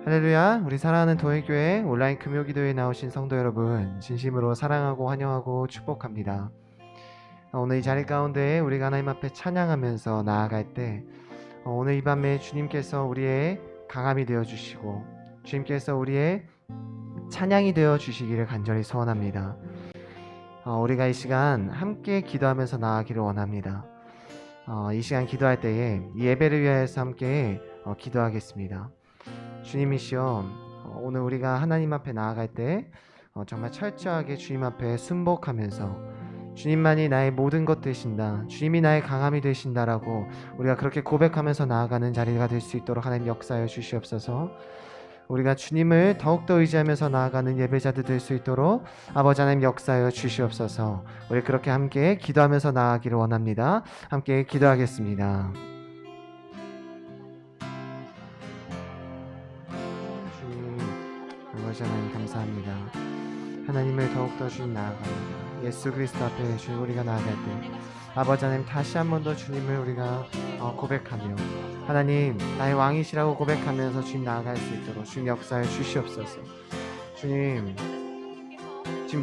할렐루야. 우리 사랑하는 도회교회 온라인 금요기도에 나오신 성도 여러분, 진심으로 사랑하고 환영하고 축복합니다. 오늘 이 자리 가운데 우리가 하나님 앞에 찬양하면서 나아갈 때 오늘 이 밤에 주님께서 우리의 강함이 되어주시고 주님께서 우리의 찬양이 되어주시기를 간절히 소원합니다. 우리가 이 시간 함께 기도하면서 나아가기를 원합니다. 이 시간 기도할 때에 이 예배를 위하여서 함께 기도하겠습니다. 주님이시여, 오늘 우리가 하나님 앞에 나아갈 때 정말 철저하게 주님 앞에 순복하면서 주님만이 나의 모든 것 되신다, 주님이 나의 강함이 되신다라고 우리가 그렇게 고백하면서 나아가는 자리가 될 수 있도록 하나님 역사하여 주시옵소서. 우리가 주님을 더욱더 의지하면서 나아가는 예배자들 될 수 있도록 아버지 하나님 역사하여 주시옵소서. 우리 그렇게 함께 기도하면서 나아가기를 원합니다. 함께 기도하겠습니다. 아버지 하나님 감사합니다. 하나님을 더욱더 주님 나아갑니다. 예수 그리스도 앞에 주님 우리가 나아갈 때 아버지 하나님 다시 한 번 더 주님을 우리가 고백하며 하나님 나의 왕이시라고 고백하면서 주님 나아갈 수 있도록 주님 역사해 주시옵소서. 주님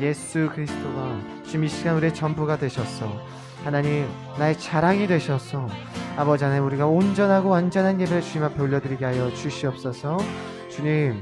예수 그리스도가 주님 이 시간 우리의 전부가 되셨어. 하나님 나의 자랑이 되셨어. 아버지 하나님 우리가 온전하고 완전한 예배를 주님 앞에 올려드리게 하여 주시옵소서. 주님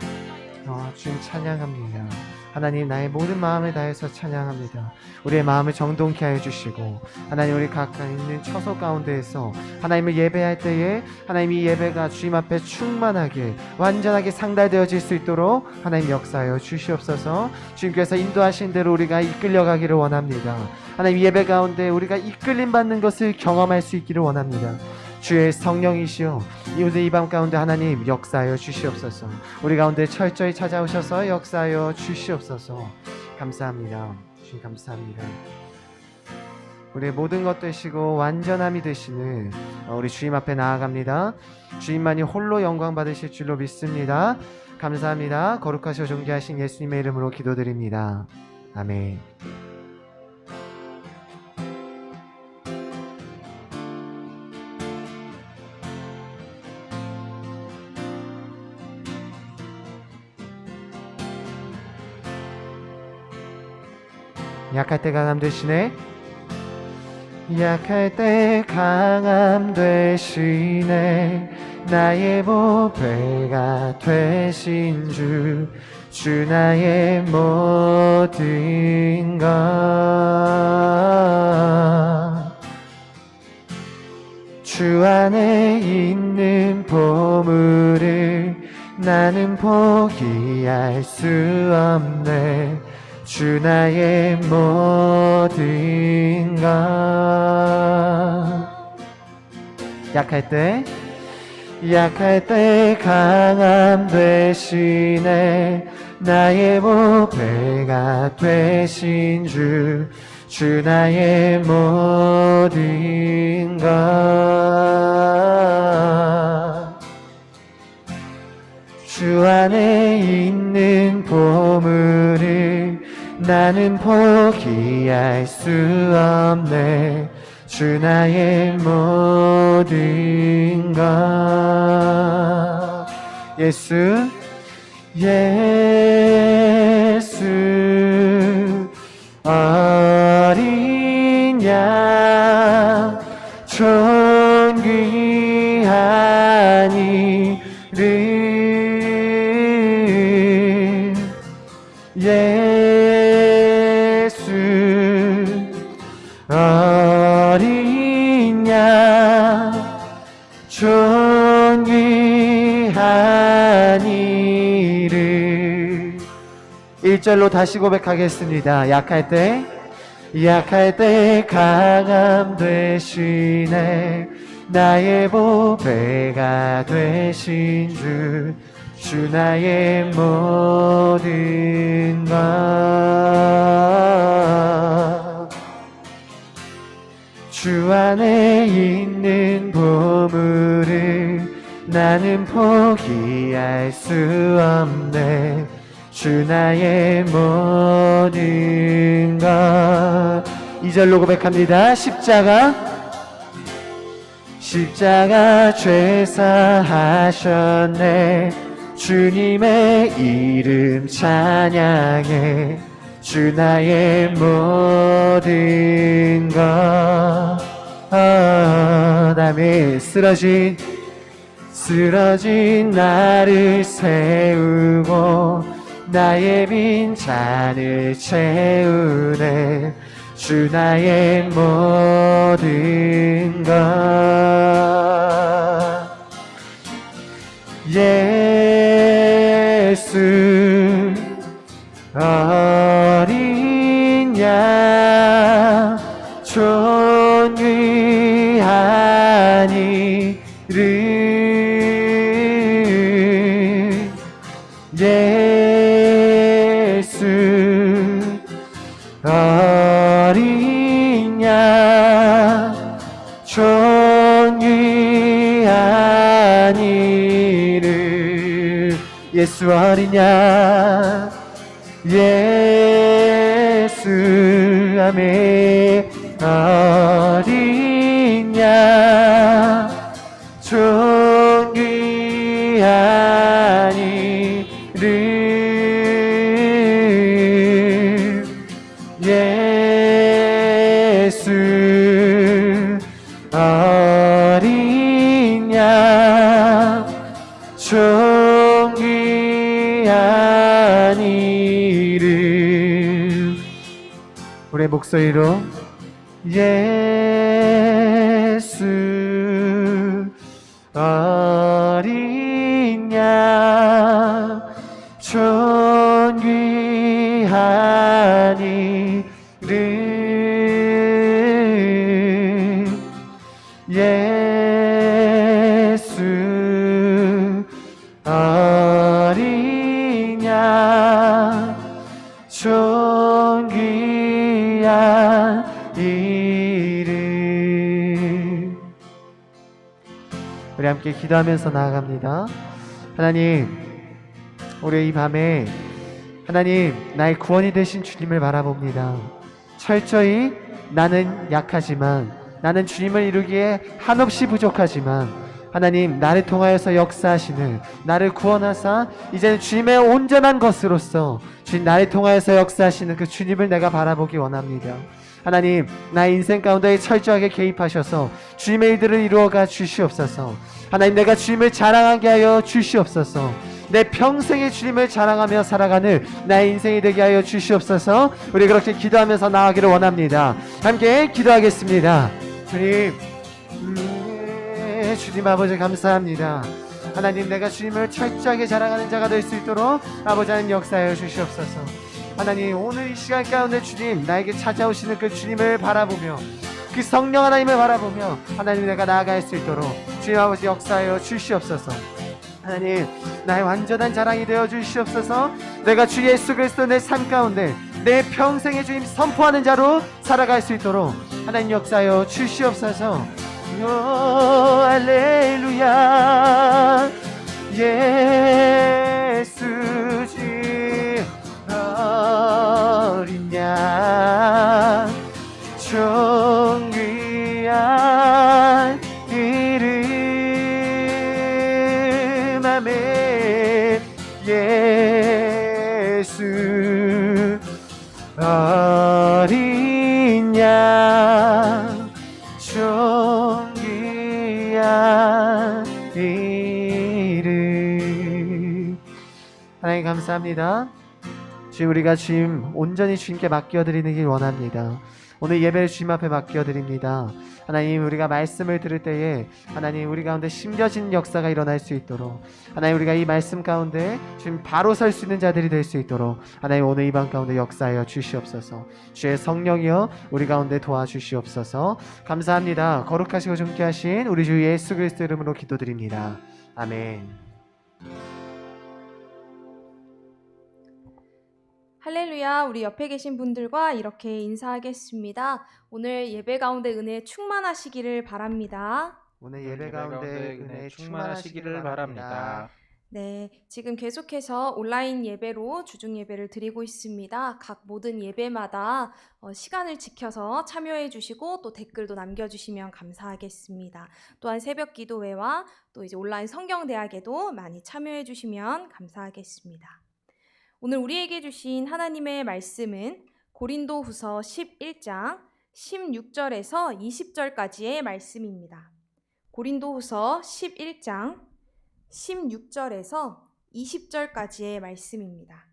주님 찬양합니다. 하나님 나의 모든 마음을 다해서 찬양합니다. 우리의 마음을 정돈케 하여 주시고 하나님 우리 각각 있는 처소 가운데에서 하나님을 예배할 때에 하나님 이 예배가 주님 앞에 충만하게 완전하게 상달되어질 수 있도록 하나님 역사하여 주시옵소서. 주님께서 인도하신 대로 우리가 이끌려가기를 원합니다. 하나님 예배 가운데 우리가 이끌림 받는 것을 경험할 수 있기를 원합니다. 주의 성령이시여 오늘 이 밤 가운데 하나님 역사하여 주시옵소서. 우리 가운데 철저히 찾아오셔서 역사하여 주시옵소서. 감사합니다. 주님 감사합니다. 우리의 모든 것 되시고 완전함이 되시는 우리 주님 앞에 나아갑니다. 주님만이 홀로 영광 받으실 줄로 믿습니다. 감사합니다. 거룩하시고 존귀하신 예수님의 이름으로 기도드립니다. 아멘. 약할 때 강함 되시네. 약할 때 강함 되시네. 나의 보배가 되신 주 나의 모든 것. 주 안에 있는 보물을 나는 포기할 수 없네. 주 나의 모든 것. 약할 때 강함 되시네. 나의 보배가 되신 주 나의 모든 것. 주 안에 있는 보물을 나는 포기할 수 없네. 주 나의 모든 것. 예수 어린 양 존귀한 이름 예수 어린 양 존귀한 이름. 1절로 다시 고백하겠습니다. 약할 때 강함 되시네. 나의 보배가 되신 주 나의 모든 것. 주 안에 있는 보물을 나는 포기할 수 없네. 주 나의 모든 것. 2절로 고백합니다. 십자가 죄 사하셨네. 주님의 이름 찬양해 주 나의 모든 것. 다음에 쓰러진 나를 세우고 나의 빈잔을 채우네 주 나의 모든 것. 예수 어린 양 존귀한 이름 예수 어린 양 존귀한 이름 예수 어린 양 예수 아멘 어린 양 존귀한 이름 예수 어린 양 존귀한 이름. 우리의 목소리로 예수 어린 양 존귀한 이름 예수 어린 양 존귀한 이름. 우리 함께 기도하면서 나아갑니다. 하나님, 우리 이 밤에 하나님 나의 구원이 되신 주님을 바라봅니다. 철저히 나는 약하지만, 나는 주님을 이루기에 한없이 부족하지만 하나님 나를 통하여서 역사하시는, 나를 구원하사 이제는 주님의 온전한 것으로서 주님 나를 통하여서 역사하시는 그 주님을 내가 바라보기 원합니다. 하나님 나의 인생 가운데 철저하게 개입하셔서 주님의 일들을 이루어가 주시옵소서. 하나님 내가 주님을 자랑하게 하여 주시옵소서. 내 평생의 주님을 자랑하며 살아가는 나의 인생이 되게 하여 주시옵소서. 우리 그렇게 기도하면서 나아가기를 원합니다. 함께 기도하겠습니다. 주님 아버지 감사합니다. 하나님 내가 주님을 철저하게 자랑하는 자가 될 수 있도록 아버지 하나님 역사하여 주시옵소서. 하나님 오늘 이 시간 가운데 주님 나에게 찾아오시는 그 주님을 바라보며 그 성령 하나님을 바라보며 하나님 내가 나아갈 수 있도록 주님 아버지 역사하여 주시옵소서. 하나님 나의 완전한 자랑이 되어 주시옵소서. 내가 주 예수 그리스도 내 삶 가운데 내 평생의 주님 선포하는 자로 살아갈 수 있도록 하나님 역사하여 주시옵소서. 할렐루야 예수지 어린 양 존귀한 이름 아멘 예수 어린 양 존귀한 이름. 하나님 감사합니다. 주님 우리가 주님 온전히 주님께 맡겨드리는 길 원합니다. 오늘 예배를 주님 앞에 맡겨드립니다. 하나님 우리가 말씀을 들을 때에 하나님 우리 가운데 심겨진 역사가 일어날 수 있도록 하나님 우리가 이 말씀 가운데 지금 바로 설 수 있는 자들이 될 수 있도록 하나님 오늘 이 밤 가운데 역사하여 주시옵소서. 주의 성령이여 우리 가운데 도와주시옵소서. 감사합니다. 거룩하시고 존귀 하신 우리 주 예수 그리스도 이름으로 기도드립니다. 아멘. 할렐루야. 우리 옆에 계신 분들과 이렇게 인사하겠습니다. 오늘 예배 가운데 은혜 충만하시기를 바랍니다. 오늘 예배 가운데 은혜 충만하시기를 바랍니다. 네, 지금 계속해서 온라인 예배로 주중 예배를 드리고 있습니다. 각 모든 예배마다 시간을 지켜서 참여해 주시고 또 댓글도 남겨주시면 감사하겠습니다. 또한 새벽 기도회와 또 이제 온라인 성경 대학에도 많이 참여해 주시면 감사하겠습니다. 오늘 우리에게 주신 하나님의 말씀은 고린도후서 11장 16절에서 20절까지의 말씀입니다. 고린도후서 11장 16절에서 20절까지의 말씀입니다.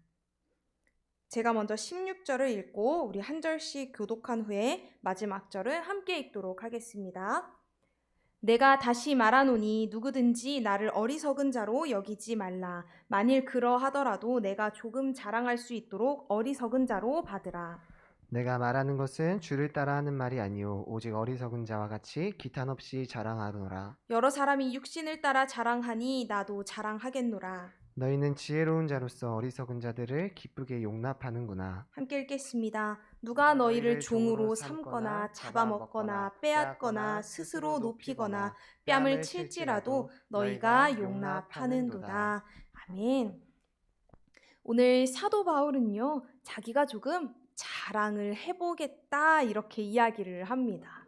제가 먼저 16절을 읽고 우리 한 절씩 교독한 후에 마지막 절을 함께 읽도록 하겠습니다. 내가 다시 말하노니 누구든지 나를 어리석은 자로 여기지 말라. 만일 그러하더라도 내가 조금 자랑할 수 있도록 어리석은 자로 받으라. 내가 말하는 것은 주를 따라 하는 말이 아니요 오직 어리석은 자와 같이 기탄 없이 자랑하노라. 여러 사람이 육신을 따라 자랑하니 나도 자랑하겠노라. 너희는 지혜로운 자로서 어리석은 자들을 기쁘게 용납하는구나. 함께 읽겠습니다. 누가 너희를 종으로 삼거나 잡아먹거나 빼앗거나 스스로 높이거나 뺨을 칠지라도 너희가 용납하는도다. 아멘. 오늘 사도 바울은요, 자기가 조금 자랑을 해보겠다 이렇게 이야기를 합니다.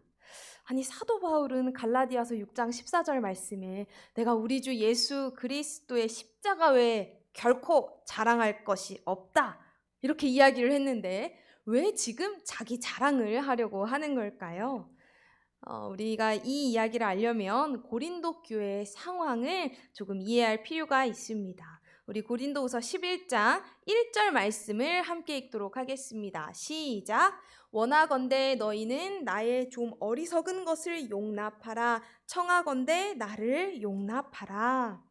아니, 사도 바울은 갈라디아서 6장 14절 말씀에 내가 우리 주 예수 그리스도의 십자가 외에 결코 자랑할 것이 없다 이렇게 이야기를 했는데 왜 지금 자기 자랑을 하려고 하는 걸까요? 우리가 이 이야기를 알려면 고린도 교회의 상황을 조금 이해할 필요가 있습니다. 우리 고린도후서 11장 1절 말씀을 함께 읽도록 하겠습니다. 시작! 원하건대 너희는 나의 좀 어리석은 것을 용납하라. 청하건대 나를 용납하라.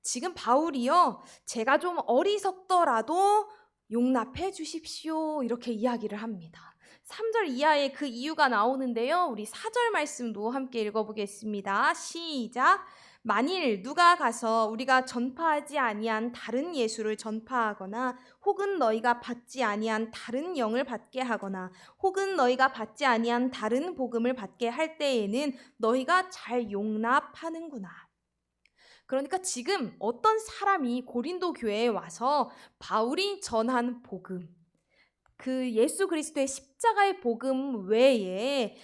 지금 바울이요, 제가 좀 어리석더라도 용납해 주십시오 이렇게 이야기를 합니다. 3절 이하에 그 이유가 나오는데요, 우리 4절 말씀도 함께 읽어보겠습니다. 시작! 만일 누가 가서 우리가 전파하지 아니한 다른 예수를 전파하거나 혹은 너희가 받지 아니한 다른 영을 받게 하거나 혹은 너희가 받지 아니한 다른 복음을 받게 할 때에는 너희가 잘 용납하는구나. 그러니까 지금 어떤 사람이 고린도 교회에 와서 바울이 전한 복음, 그 예수 그리스도의 십자가의 복음 외에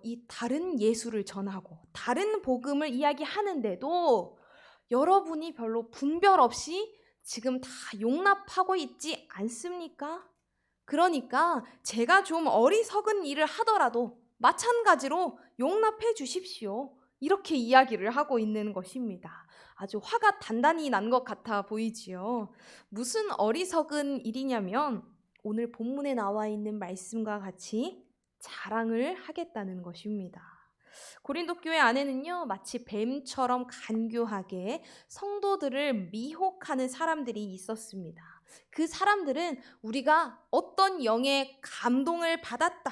이 다른 예수를 전하고 다른 복음을 이야기하는데도 여러분이 별로 분별 없이 지금 다 용납하고 있지 않습니까? 그러니까 제가 좀 어리석은 일을 하더라도 마찬가지로 용납해 주십시오. 이렇게 이야기를 하고 있는 것입니다. 아주 화가 단단히 난 것 같아 보이지요. 무슨 어리석은 일이냐면 오늘 본문에 나와 있는 말씀과 같이 자랑을 하겠다는 것입니다. 고린도 교회 안에는요, 마치 뱀처럼 간교하게 성도들을 미혹하는 사람들이 있었습니다. 그 사람들은 우리가 어떤 영의 감동을 받았다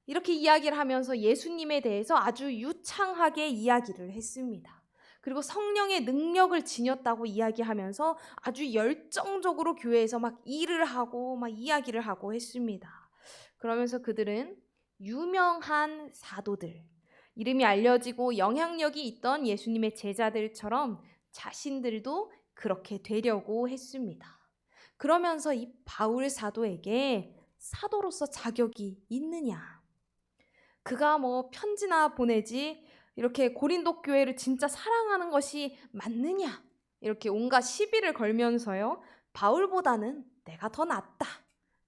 이렇게 이야기를 하면서 예수님에 대해서 아주 유창하게 이야기를 했습니다. 그리고 성령의 능력을 지녔다고 이야기하면서 아주 열정적으로 교회에서 막 일을 하고 막 이야기를 하고 했습니다. 그러면서 그들은 유명한 사도들, 이름이 알려지고 영향력이 있던 예수님의 제자들처럼 자신들도 그렇게 되려고 했습니다. 그러면서 이 바울 사도에게 사도로서 자격이 있느냐? 그가 뭐 편지나 보내지 이렇게 고린도 교회를 진짜 사랑하는 것이 맞느냐? 이렇게 온갖 시비를 걸면서요, 바울보다는 내가 더 낫다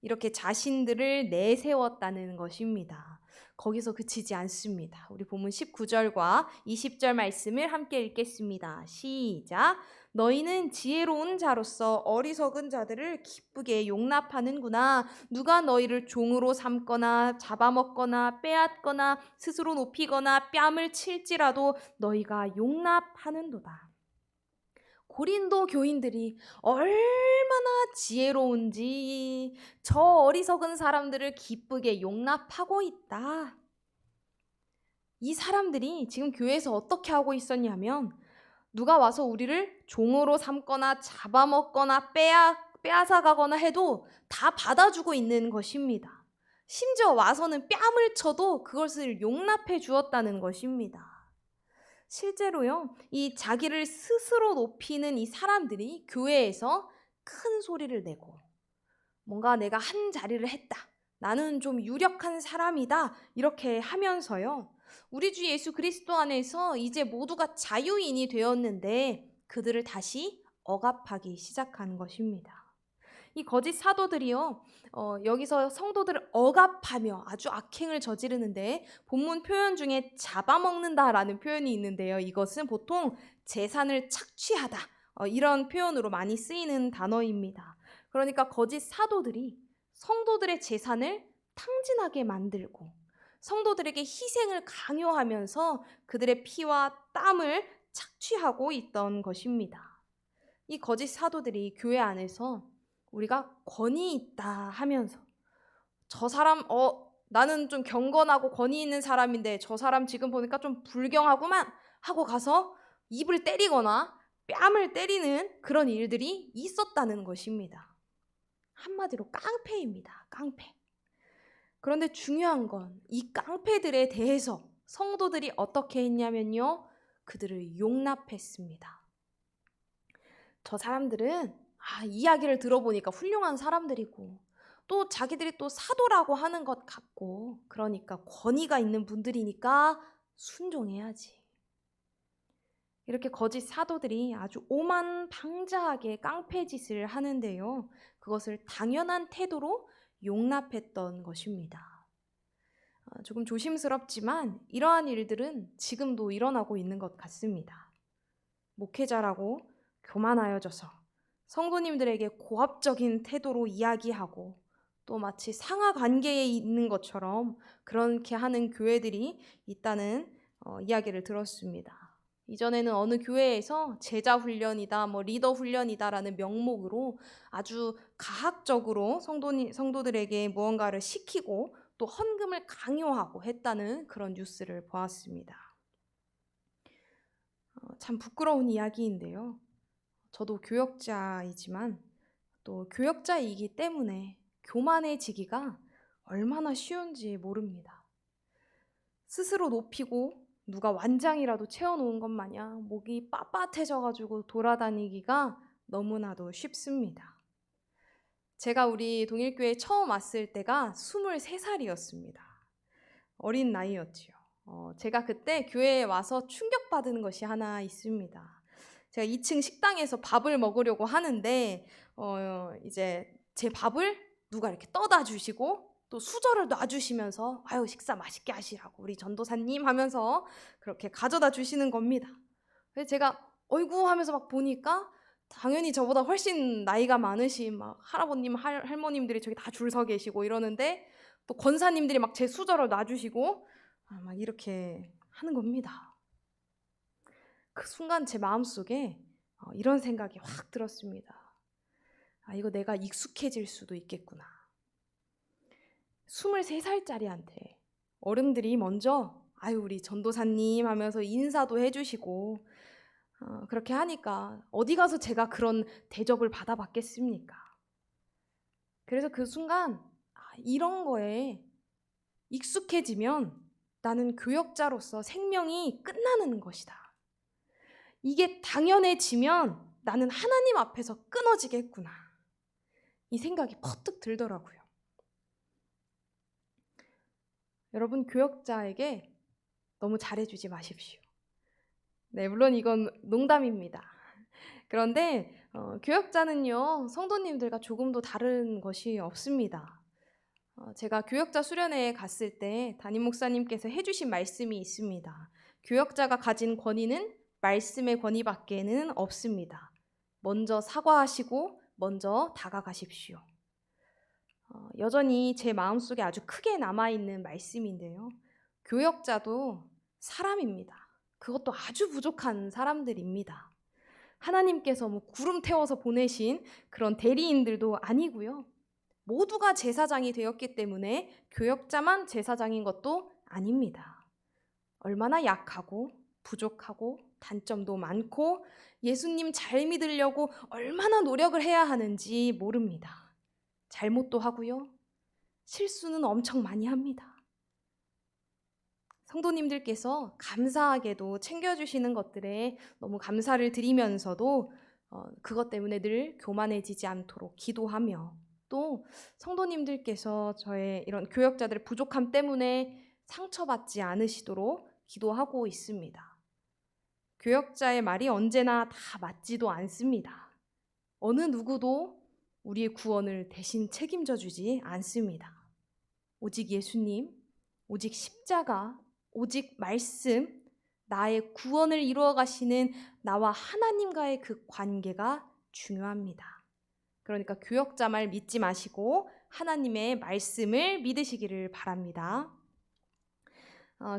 이렇게 자신들을 내세웠다는 것입니다. 거기서 그치지 않습니다. 우리 본문 19절과 20절 말씀을 함께 읽겠습니다. 시작! 너희는 지혜로운 자로서 어리석은 자들을 기쁘게 용납하는구나. 누가 너희를 종으로 삼거나 잡아먹거나 빼앗거나 스스로 높이거나 뺨을 칠지라도 너희가 용납하는도다. 고린도 교인들이 얼마나 지혜로운지 저 어리석은 사람들을 기쁘게 용납하고 있다. 이 사람들이 지금 교회에서 어떻게 하고 있었냐면 누가 와서 우리를 종으로 삼거나 잡아먹거나 빼앗아가거나 해도 다 받아주고 있는 것입니다. 심지어 와서는 뺨을 쳐도 그것을 용납해 주었다는 것입니다. 실제로요, 이 자기를 스스로 높이는 이 사람들이 교회에서 큰 소리를 내고 뭔가 내가 한 자리를 했다, 나는 좀 유력한 사람이다, 이렇게 하면서요, 우리 주 예수 그리스도 안에서 이제 모두가 자유인이 되었는데 그들을 다시 억압하기 시작한 것입니다. 이 거짓 사도들이요, 여기서 성도들을 억압하며 아주 악행을 저지르는데 본문 표현 중에 잡아먹는다라는 표현이 있는데요. 이것은 보통 재산을 착취하다, 이런 표현으로 많이 쓰이는 단어입니다. 그러니까 거짓 사도들이 성도들의 재산을 탕진하게 만들고 성도들에게 희생을 강요하면서 그들의 피와 땀을 착취하고 있던 것입니다. 이 거짓 사도들이 교회 안에서 우리가 권위 있다 하면서 저 사람 나는 좀 경건하고 권위 있는 사람인데 저 사람 지금 보니까 좀 불경하구만 하고 가서 입을 때리거나 뺨을 때리는 그런 일들이 있었다는 것입니다. 한마디로 깡패입니다. 깡패. 그런데 중요한 건 이 깡패들에 대해서 성도들이 어떻게 했냐면요, 그들을 용납했습니다. 저 사람들은 이야기를 들어보니까 훌륭한 사람들이고 또 자기들이 또 사도라고 하는 것 같고 그러니까 권위가 있는 분들이니까 순종해야지. 이렇게 거짓 사도들이 아주 오만방자하게 깡패짓을 하는데요, 그것을 당연한 태도로 용납했던 것입니다. 조금 조심스럽지만 이러한 일들은 지금도 일어나고 있는 것 같습니다. 목회자라고 교만하여져서 성도님들에게 고압적인 태도로 이야기하고 또 마치 상하 관계에 있는 것처럼 그렇게 하는 교회들이 있다는 이야기를 들었습니다. 이전에는 어느 교회에서 제자 훈련이다, 리더 훈련이다라는 명목으로 아주 가학적으로 성도들에게 무언가를 시키고 또 헌금을 강요하고 했다는 그런 뉴스를 보았습니다. 참 부끄러운 이야기인데요. 저도 교역자이지만 또 교역자이기 때문에 교만해지기가 얼마나 쉬운지 모릅니다. 스스로 높이고 누가 완장이라도 채워놓은 것 마냥 목이 빳빳해져가지고 돌아다니기가 너무나도 쉽습니다. 제가 우리 동일교회에 처음 왔을 때가 23살이었습니다. 어린 나이였지요. 제가 그때 교회에 와서 충격받은 것이 하나 있습니다. 제가 2층 식당에서 밥을 먹으려고 하는데 이제 제 밥을 누가 이렇게 떠다 주시고 또 수저를 놔주시면서 아유 식사 맛있게 하시라고 우리 전도사님 하면서 그렇게 가져다 주시는 겁니다. 그래서 제가 어이구 하면서 막 보니까 당연히 저보다 훨씬 나이가 많으신 막 할아버님, 할머님들이 저기 다 줄 서 계시고 이러는데 또 권사님들이 막 제 수저를 놔주시고 막 이렇게 하는 겁니다. 그 순간 제 마음속에 이런 생각이 확 들었습니다. 이거 내가 익숙해질 수도 있겠구나. 23살짜리한테 어른들이 먼저 아유 우리 전도사님 하면서 인사도 해주시고 그렇게 하니까 어디 가서 제가 그런 대접을 받아봤겠습니까? 그래서 그 순간 이런 거에 익숙해지면 나는 교역자로서 생명이 끝나는 것이다. 이게 당연해지면 나는 하나님 앞에서 끊어지겠구나. 이 생각이 퍼뜩 들더라고요. 여러분, 교역자에게 너무 잘해주지 마십시오. 네, 물론 이건 농담입니다. 그런데 교역자는요, 성도님들과 조금도 다른 것이 없습니다. 제가 교역자 수련회에 갔을 때 담임 목사님께서 해주신 말씀이 있습니다. 교역자가 가진 권위는 말씀의 권위밖에는 없습니다. 먼저 사과하시고 먼저 다가가십시오. 여전히 제 마음속에 아주 크게 남아있는 말씀인데요. 교역자도 사람입니다. 그것도 아주 부족한 사람들입니다. 하나님께서 구름 태워서 보내신 그런 대리인들도 아니고요. 모두가 제사장이 되었기 때문에 교역자만 제사장인 것도 아닙니다. 얼마나 약하고 부족하고 단점도 많고 예수님 잘 믿으려고 얼마나 노력을 해야 하는지 모릅니다. 잘못도 하고요. 실수는 엄청 많이 합니다. 성도님들께서 감사하게도 챙겨주시는 것들에 너무 감사를 드리면서도 그것 때문에 늘 교만해지지 않도록 기도하며, 또 성도님들께서 저의 이런 교역자들의 부족함 때문에 상처받지 않으시도록 기도하고 있습니다. 교역자의 말이 언제나 다 맞지도 않습니다. 어느 누구도 우리의 구원을 대신 책임져 주지 않습니다. 오직 예수님, 오직 십자가, 오직 말씀, 나의 구원을 이루어 가시는 나와 하나님과의 그 관계가 중요합니다. 그러니까 교역자 말 믿지 마시고 하나님의 말씀을 믿으시기를 바랍니다.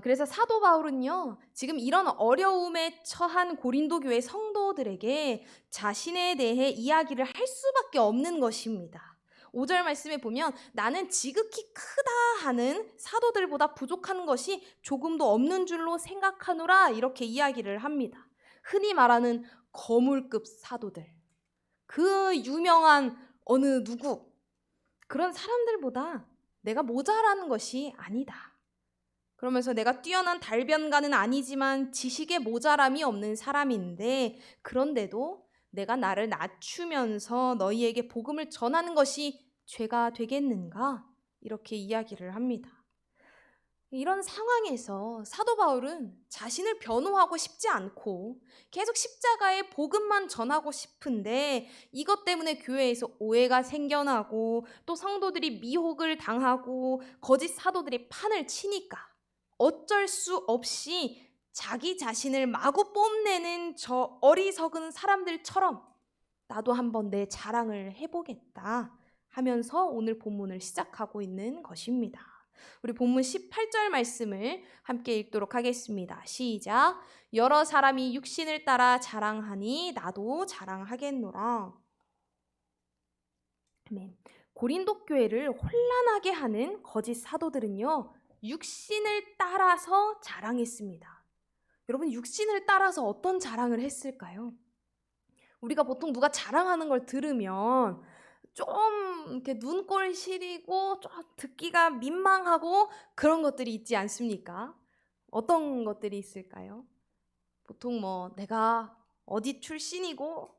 그래서 사도 바울은요, 지금 이런 어려움에 처한 고린도 교회 성도들에게 자신에 대해 이야기를 할 수밖에 없는 것입니다. 5절 말씀에 보면 나는 지극히 크다 하는 사도들보다 부족한 것이 조금도 없는 줄로 생각하노라, 이렇게 이야기를 합니다. 흔히 말하는 거물급 사도들, 그 유명한 어느 누구, 그런 사람들보다 내가 모자라는 것이 아니다. 그러면서 내가 뛰어난 달변가는 아니지만 지식에 모자람이 없는 사람인데, 그런데도 내가 나를 낮추면서 너희에게 복음을 전하는 것이 죄가 되겠는가? 이렇게 이야기를 합니다. 이런 상황에서 사도 바울은 자신을 변호하고 싶지 않고 계속 십자가의 복음만 전하고 싶은데, 이것 때문에 교회에서 오해가 생겨나고 또 성도들이 미혹을 당하고 거짓 사도들이 판을 치니까 어쩔 수 없이 자기 자신을 마구 뽐내는 저 어리석은 사람들처럼 나도 한번 내 자랑을 해보겠다 하면서 오늘 본문을 시작하고 있는 것입니다. 우리 본문 18절 말씀을 함께 읽도록 하겠습니다. 시작. 여러 사람이 육신을 따라 자랑하니 나도 자랑하겠노라. 아멘. 고린도 교회를 혼란하게 하는 거짓 사도들은요, 육신을 따라서 자랑했습니다. 여러분, 육신을 따라서 어떤 자랑을 했을까요? 우리가 보통 누가 자랑하는 걸 들으면 좀 이렇게 눈꼴 시리고 좀 듣기가 민망하고 그런 것들이 있지 않습니까? 어떤 것들이 있을까요? 보통 내가 어디 출신이고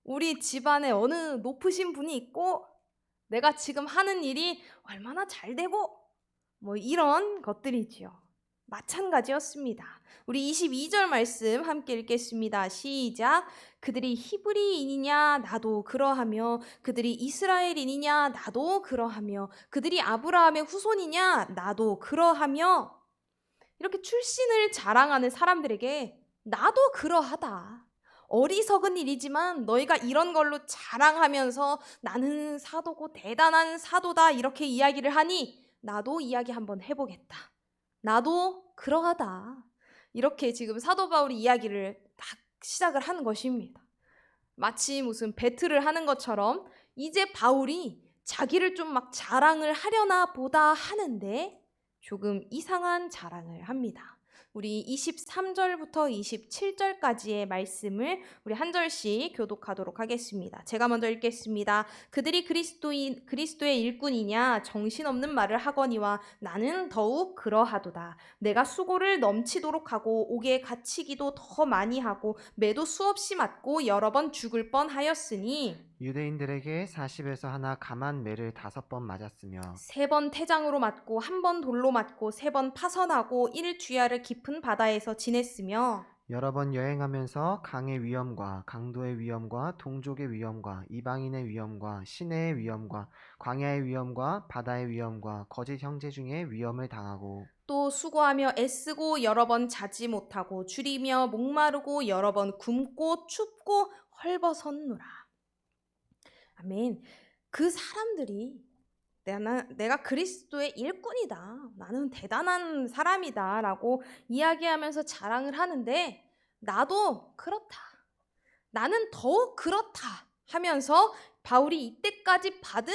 우리 집안에 어느 높으신 분이 있고 내가 지금 하는 일이 얼마나 잘 되고 이런 것들이지요. 마찬가지였습니다. 우리 22절 말씀 함께 읽겠습니다. 시작. 그들이 히브리인이냐 나도 그러하며 그들이 이스라엘인이냐 나도 그러하며 그들이 아브라함의 후손이냐 나도 그러하며, 이렇게 출신을 자랑하는 사람들에게 나도 그러하다, 어리석은 일이지만 너희가 이런 걸로 자랑하면서 나는 사도고 대단한 사도다 이렇게 이야기를 하니 나도 이야기 한번 해보겠다, 나도 그러하다, 이렇게 지금 사도 바울이 이야기를 딱 시작을 하는 것입니다. 마치 무슨 배틀을 하는 것처럼 이제 바울이 자기를 좀 막 자랑을 하려나 보다 하는데 조금 이상한 자랑을 합니다. 우리 23절부터 27절까지의 말씀을 우리 한 절씩 교독하도록 하겠습니다. 제가 먼저 읽겠습니다. 그들이 그리스도의 일꾼이냐 정신없는 말을 하거니와 나는 더욱 그러하도다. 내가 수고를 넘치도록 하고 옥에 갇히기도 더 많이 하고 매도 수없이 맞고 여러 번 죽을 뻔하였으니 유대인들에게 40에서 하나 감한 매를 5번 맞았으며 3번 태장으로 맞고 1번 돌로 맞고 3번 파선하고 1주야를 깊은 바다에서 지냈으며 여러 번 여행하면서 강의 위험과 강도의 위험과 동족의 위험과 이방인의 위험과 시내의 위험과 광야의 위험과 바다의 위험과 거짓 형제 중에 위험을 당하고 또 수고하며 애쓰고 여러 번 자지 못하고 줄이며 목마르고 여러 번 굶고 춥고 헐벗었노라. 아멘. 그 사람들이 내가 그리스도의 일꾼이다, 나는 대단한 사람이다 라고 이야기하면서 자랑을 하는데 나도 그렇다, 나는 더 그렇다 하면서 바울이 이때까지 받은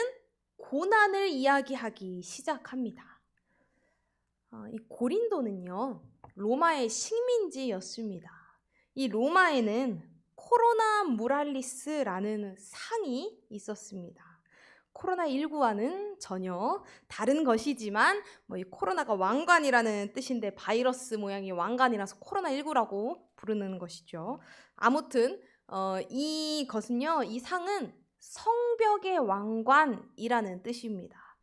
고난을 이야기하기 시작합니다. 이 고린도는요, 로마의 식민지였습니다. 이 로마에는 코로나 무랄리스라는 상이 있었습니다. 코로나19와는 전혀 다른 것이지만 이 코로나가 왕관이라는 뜻인데 바이러스 모양이 왕관이라서 코로나19라고 부르는 것이죠. 아무튼 이것은요, 이 상은 성벽의 왕관이라는 뜻입니다.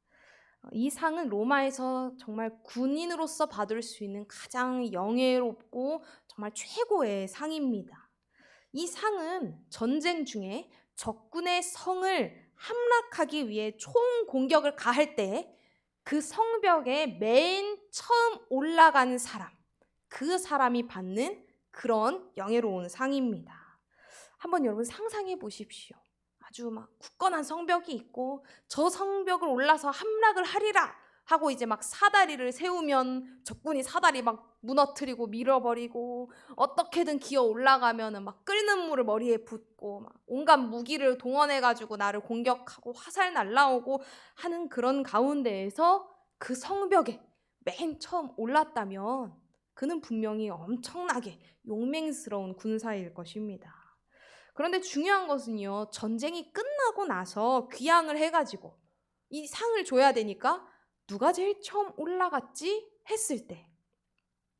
이 상은 로마에서 정말 군인으로서 받을 수 있는 가장 영예롭고 정말 최고의 상입니다. 이 상은 전쟁 중에 적군의 성을 함락하기 위해 총 공격을 가할 때 그 성벽에 맨 처음 올라간 사람, 그 사람이 받는 그런 영예로운 상입니다. 한번 여러분 상상해 보십시오. 아주 막 굳건한 성벽이 있고 저 성벽을 올라서 함락을 하리라 하고 이제 막 사다리를 세우면 적군이 사다리 막 무너뜨리고 밀어버리고 어떻게든 기어 올라가면은 막 끓는 물을 머리에 붓고 막 온갖 무기를 동원해가지고 나를 공격하고 화살 날라오고 하는 그런 가운데에서 그 성벽에 맨 처음 올랐다면 그는 분명히 엄청나게 용맹스러운 군사일 것입니다. 그런데 중요한 것은요, 전쟁이 끝나고 나서 귀향을 해가지고 이 상을 줘야 되니까 누가 제일 처음 올라갔지 했을 때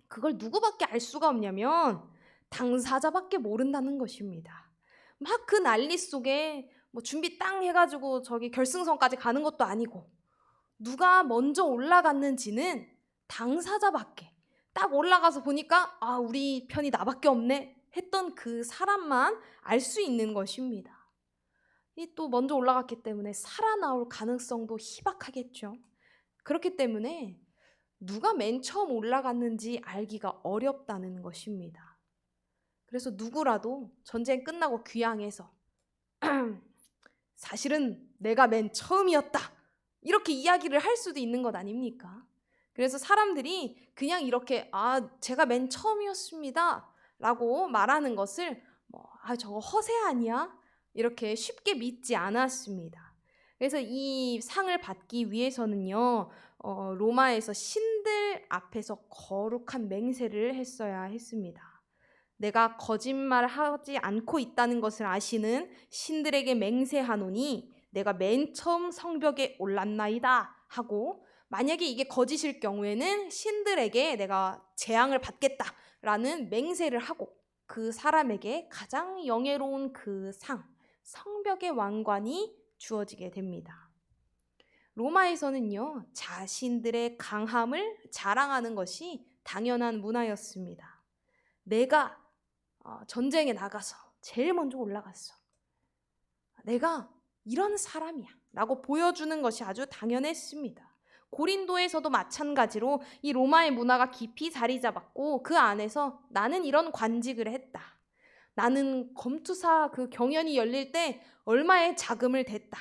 그걸 누구밖에 알 수가 없냐면 당사자밖에 모른다는 것입니다. 막 그 난리 속에 준비 땅 해가지고 저기 결승선까지 가는 것도 아니고 누가 먼저 올라갔는지는 당사자밖에, 딱 올라가서 보니까 아, 우리 편이 나밖에 없네 했던 그 사람만 알 수 있는 것입니다. 이 또 먼저 올라갔기 때문에 살아나올 가능성도 희박하겠죠. 그렇기 때문에 누가 맨 처음 올라갔는지 알기가 어렵다는 것입니다. 그래서 누구라도 전쟁 끝나고 귀향해서 사실은 내가 맨 처음이었다 이렇게 이야기를 할 수도 있는 것 아닙니까? 그래서 사람들이 그냥 이렇게 제가 맨 처음이었습니다 라고 말하는 것을 저거 허세 아니야? 이렇게 쉽게 믿지 않았습니다. 그래서 이 상을 받기 위해서는요, 로마에서 신들 앞에서 거룩한 맹세를 했어야 했습니다. 내가 거짓말하지 않고 있다는 것을 아시는 신들에게 맹세하노니 내가 맨 처음 성벽에 올랐나이다 하고, 만약에 이게 거짓일 경우에는 신들에게 내가 재앙을 받겠다라는 맹세를 하고 그 사람에게 가장 영예로운 그 상, 성벽의 왕관이 주어지게 됩니다. 로마에서는요, 자신들의 강함을 자랑하는 것이 당연한 문화였습니다. 내가 전쟁에 나가서 제일 먼저 올라갔어. 내가 이런 사람이야 라고 보여주는 것이 아주 당연했습니다. 고린도에서도 마찬가지로 이 로마의 문화가 깊이 자리 잡았고 그 안에서 나는 이런 관직을 했다. 나는 검투사 그 경연이 열릴 때 얼마의 자금을 댔다.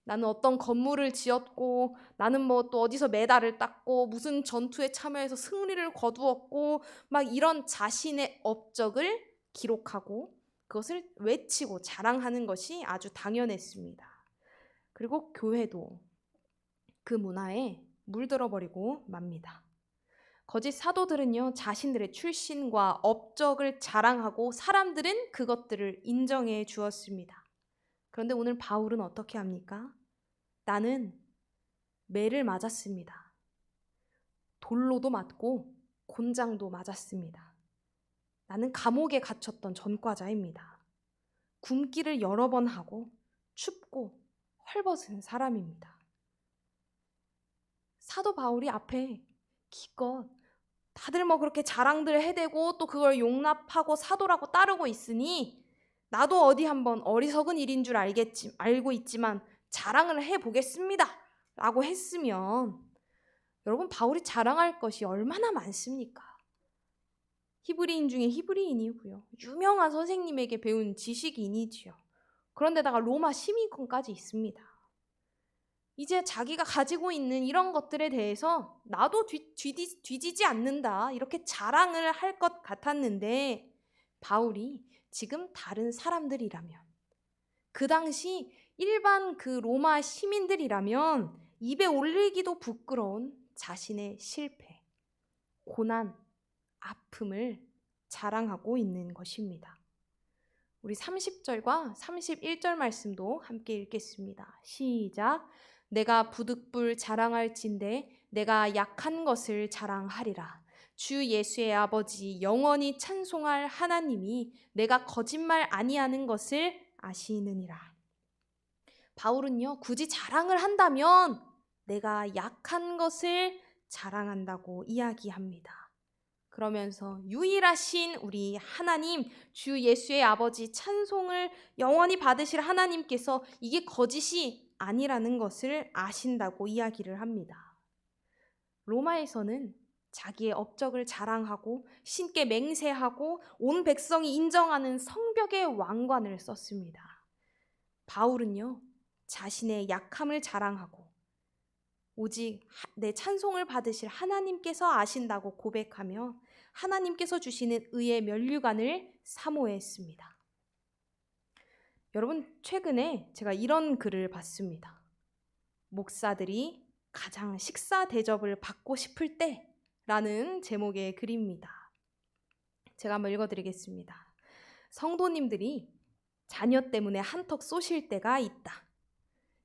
나는 어떤 건물을 지었고 나는 또 어디서 메달을 땄고 무슨 전투에 참여해서 승리를 거두었고 막 이런 자신의 업적을 기록하고 그것을 외치고 자랑하는 것이 아주 당연했습니다. 그리고 교회도 그 문화에 물들어버리고 맙니다. 거짓 사도들은요, 자신들의 출신과 업적을 자랑하고 사람들은 그것들을 인정해 주었습니다. 그런데 오늘 바울은 어떻게 합니까? 나는 매를 맞았습니다. 돌로도 맞고 곤장도 맞았습니다. 나는 감옥에 갇혔던 전과자입니다. 굶기를 여러 번 하고 춥고 헐벗은 사람입니다. 사도 바울이 앞에 기껏 다들 그렇게 자랑들 해대고 또 그걸 용납하고 사도라고 따르고 있으니 나도 어디 한번 어리석은 일인 줄 알고 있지만 자랑을 해보겠습니다 라고 했으면 여러분, 바울이 자랑할 것이 얼마나 많습니까? 히브리인 중에 히브리인이고요, 유명한 선생님에게 배운 지식인이지요. 그런데다가 로마 시민권까지 있습니다. 이제 자기가 가지고 있는 이런 것들에 대해서 나도 뒤지지 않는다 이렇게 자랑을 할 것 같았는데, 바울이 지금 다른 사람들이라면, 그 당시 일반 그 로마 시민들이라면 입에 올리기도 부끄러운 자신의 실패, 고난, 아픔을 자랑하고 있는 것입니다. 우리 30절과 31절 말씀도 함께 읽겠습니다. 시작. 내가 부득불 자랑할진대 내가 약한 것을 자랑하리라. 주 예수의 아버지 영원히 찬송할 하나님이 내가 거짓말 아니하는 것을 아시느니라. 바울은요, 굳이 자랑을 한다면 내가 약한 것을 자랑한다고 이야기합니다. 그러면서 유일하신 우리 하나님, 주 예수의 아버지 찬송을 영원히 받으실 하나님께서 이게 거짓이 아니라는 것을 아신다고 이야기를 합니다. 로마에서는 자기의 업적을 자랑하고 신께 맹세하고 온 백성이 인정하는 성벽의 왕관을 썼습니다. 바울은요, 자신의 약함을 자랑하고 오직 내 찬송을 받으실 하나님께서 아신다고 고백하며 하나님께서 주시는 의의 면류관을 사모했습니다. 여러분, 최근에 제가 이런 글을 봤습니다. 목사들이 가장 식사 대접을 받고 싶을 때라는 제목의 글입니다. 제가 한번 읽어드리겠습니다. 성도님들이 자녀 때문에 한턱 쏘실 때가 있다.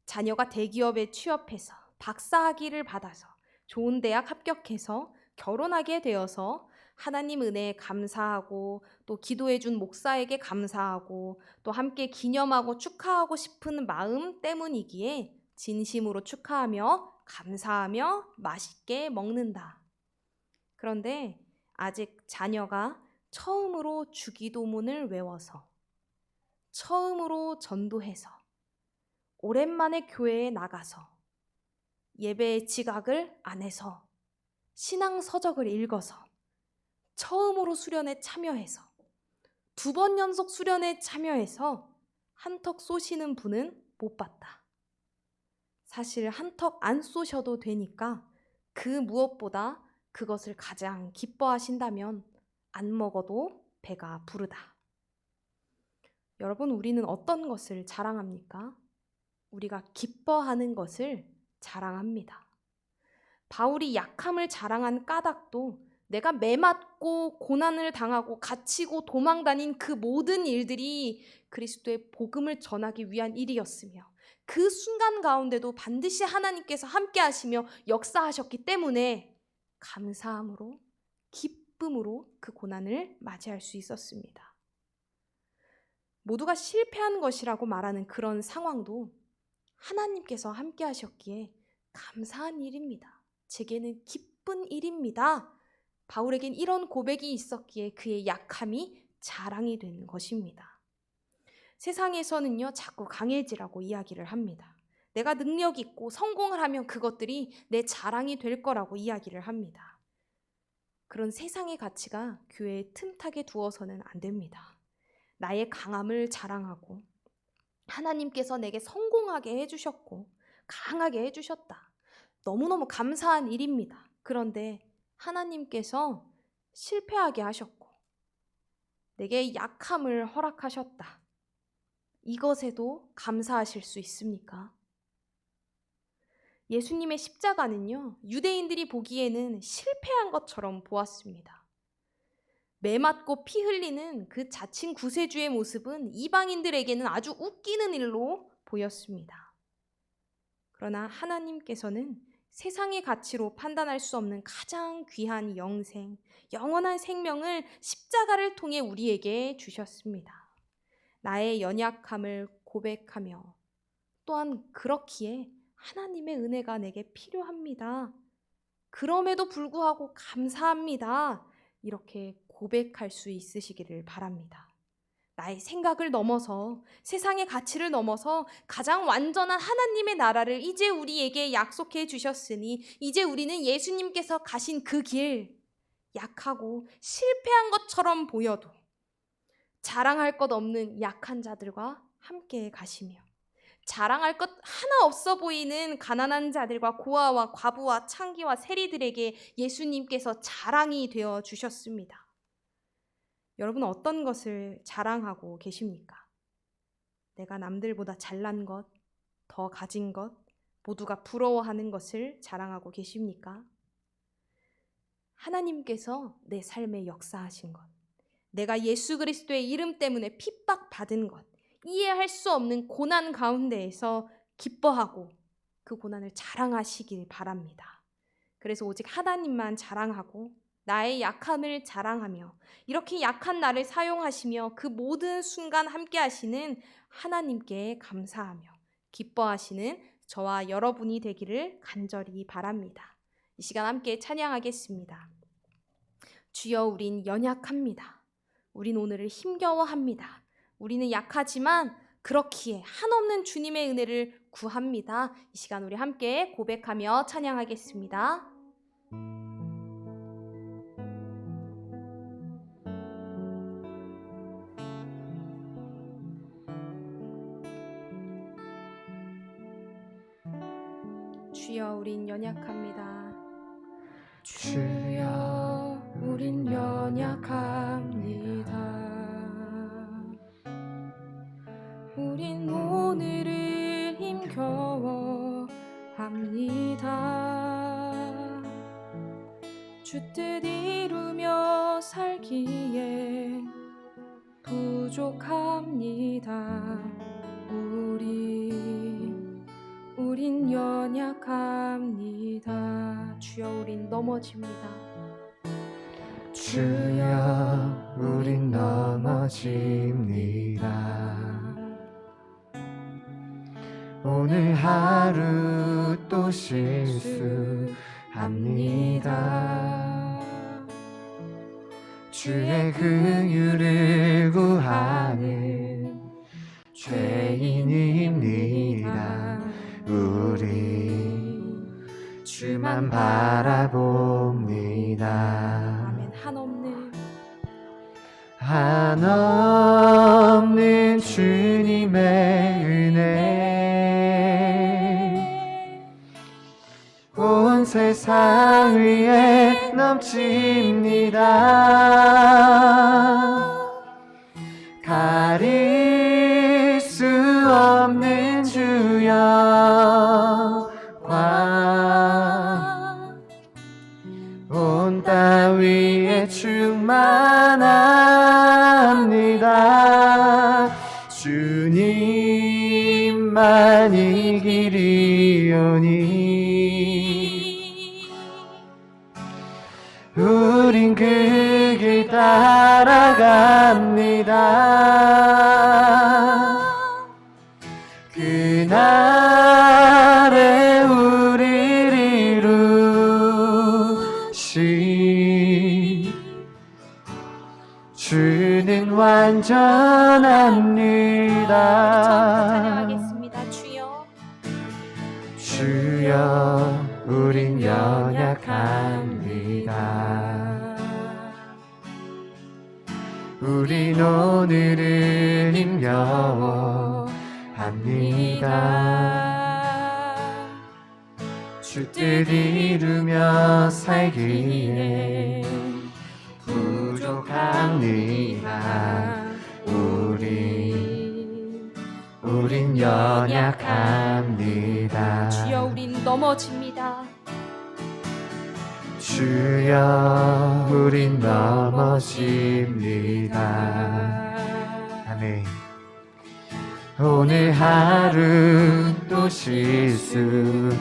자녀가 대기업에 취업해서 박사학위를 받아서 좋은 대학 합격해서 결혼하게 되어서 하나님 은혜에 감사하고 또 기도해준 목사에게 감사하고 또 함께 기념하고 축하하고 싶은 마음 때문이기에 진심으로 축하하며 감사하며 맛있게 먹는다. 그런데 아직 자녀가 처음으로 주기도문을 외워서 처음으로 전도해서 오랜만에 교회에 나가서 예배의 지각을 안 해서 신앙 서적을 읽어서 처음으로 수련에 참여해서 2번 연속 수련에 참여해서 한턱 쏘시는 분은 못 봤다. 사실 한턱 안 쏘셔도 되니까 그 무엇보다 그것을 가장 기뻐하신다면 안 먹어도 배가 부르다. 여러분, 우리는 어떤 것을 자랑합니까? 우리가 기뻐하는 것을 자랑합니다. 바울이 약함을 자랑한 까닭도 내가 매맞고 고난을 당하고 갇히고 도망다닌 그 모든 일들이 그리스도의 복음을 전하기 위한 일이었으며 그 순간 가운데도 반드시 하나님께서 함께 하시며 역사하셨기 때문에 감사함으로 기쁨으로 그 고난을 맞이할 수 있었습니다. 모두가 실패한 것이라고 말하는 그런 상황도 하나님께서 함께 하셨기에 감사한 일입니다. 제게는 기쁜 일입니다. 바울에겐 이런 고백이 있었기에 그의 약함이 자랑이 되는 것입니다. 세상에서는요, 자꾸 강해지라고 이야기를 합니다. 내가 능력 있고 성공을 하면 그것들이 내 자랑이 될 거라고 이야기를 합니다. 그런 세상의 가치가 교회에 틈타게 두어서는 안 됩니다. 나의 강함을 자랑하고 하나님께서 내게 성공하게 해주셨고 강하게 해주셨다. 너무너무 감사한 일입니다. 그런데 하나님께서 실패하게 하셨고 내게 약함을 허락하셨다. 이것에도 감사하실 수 있습니까? 예수님의 십자가는요, 유대인들이 보기에는 실패한 것처럼 보았습니다. 매맞고 피 흘리는 그 자칭 구세주의 모습은 이방인들에게는 아주 웃기는 일로 보였습니다. 그러나 하나님께서는 세상의 가치로 판단할 수 없는 가장 귀한 영생, 영원한 생명을 십자가를 통해 우리에게 주셨습니다. 나의 연약함을 고백하며 또한 그렇기에 하나님의 은혜가 내게 필요합니다. 그럼에도 불구하고 감사합니다. 이렇게 고백할 수 있으시기를 바랍니다. 나의 생각을 넘어서 세상의 가치를 넘어서 가장 완전한 하나님의 나라를 이제 우리에게 약속해 주셨으니 이제 우리는 예수님께서 가신 그 길, 약하고 실패한 것처럼 보여도 자랑할 것 없는 약한 자들과 함께 가시며 자랑할 것 하나 없어 보이는 가난한 자들과 고아와 과부와 창기와 세리들에게 예수님께서 자랑이 되어 주셨습니다. 여러분, 어떤 것을 자랑하고 계십니까? 내가 남들보다 잘난 것, 더 가진 것, 모두가 부러워하는 것을 자랑하고 계십니까? 하나님께서 내 삶에 역사하신 것, 내가 예수 그리스도의 이름 때문에 핍박받은 것, 이해할 수 없는 고난 가운데에서 기뻐하고 그 고난을 자랑하시길 바랍니다. 그래서 오직 하나님만 자랑하고 나의 약함을 자랑하며 이렇게 약한 나를 사용하시며 그 모든 순간 함께 하시는 하나님께 감사하며 기뻐하시는 저와 여러분이 되기를 간절히 바랍니다. 이 시간 함께 찬양하겠습니다. 주여, 우린 연약합니다. 우린 오늘을 힘겨워합니다. 우리는 약하지만 그렇기에 한없는 주님의 은혜를 구합니다. 이 시간 우리 함께 고백하며 찬양하겠습니다. 주여, 우린 연약합니다. 주여, 우린 연약합니다. 우린 오늘을 힘겨워합니다. 주 뜻 이루며 살기에 부족합니다. 우린 연약합니다. 주여, 우린 넘어집니다. 주여, 우린 넘어집니다. 오늘 하루 또 실수합니다. 주의 긍휼을 구하는 죄인입니다. 우리 주만 바라봅니다. 아멘. 한없는 주님의 은혜 온 세상 위에 넘칩니다. 가릴 수 없는 주여 온 땅 위에 충만합니다. 주님만 이기리오니 우린 그 길 따라갑니다. 그날에 우리를 이루시 주는 완전합니다. 찬양하겠습니다. 주여, 우린 연약합니다. 우린 오늘을 힘겨워합니다. 주 뜻 이루며 살기에 부족합니다. 우린 연약합니다. 주여, 우린 넘어집니다. 주여, 우린 넘어집니다. 아멘. 오늘 하루 또 실수합니다.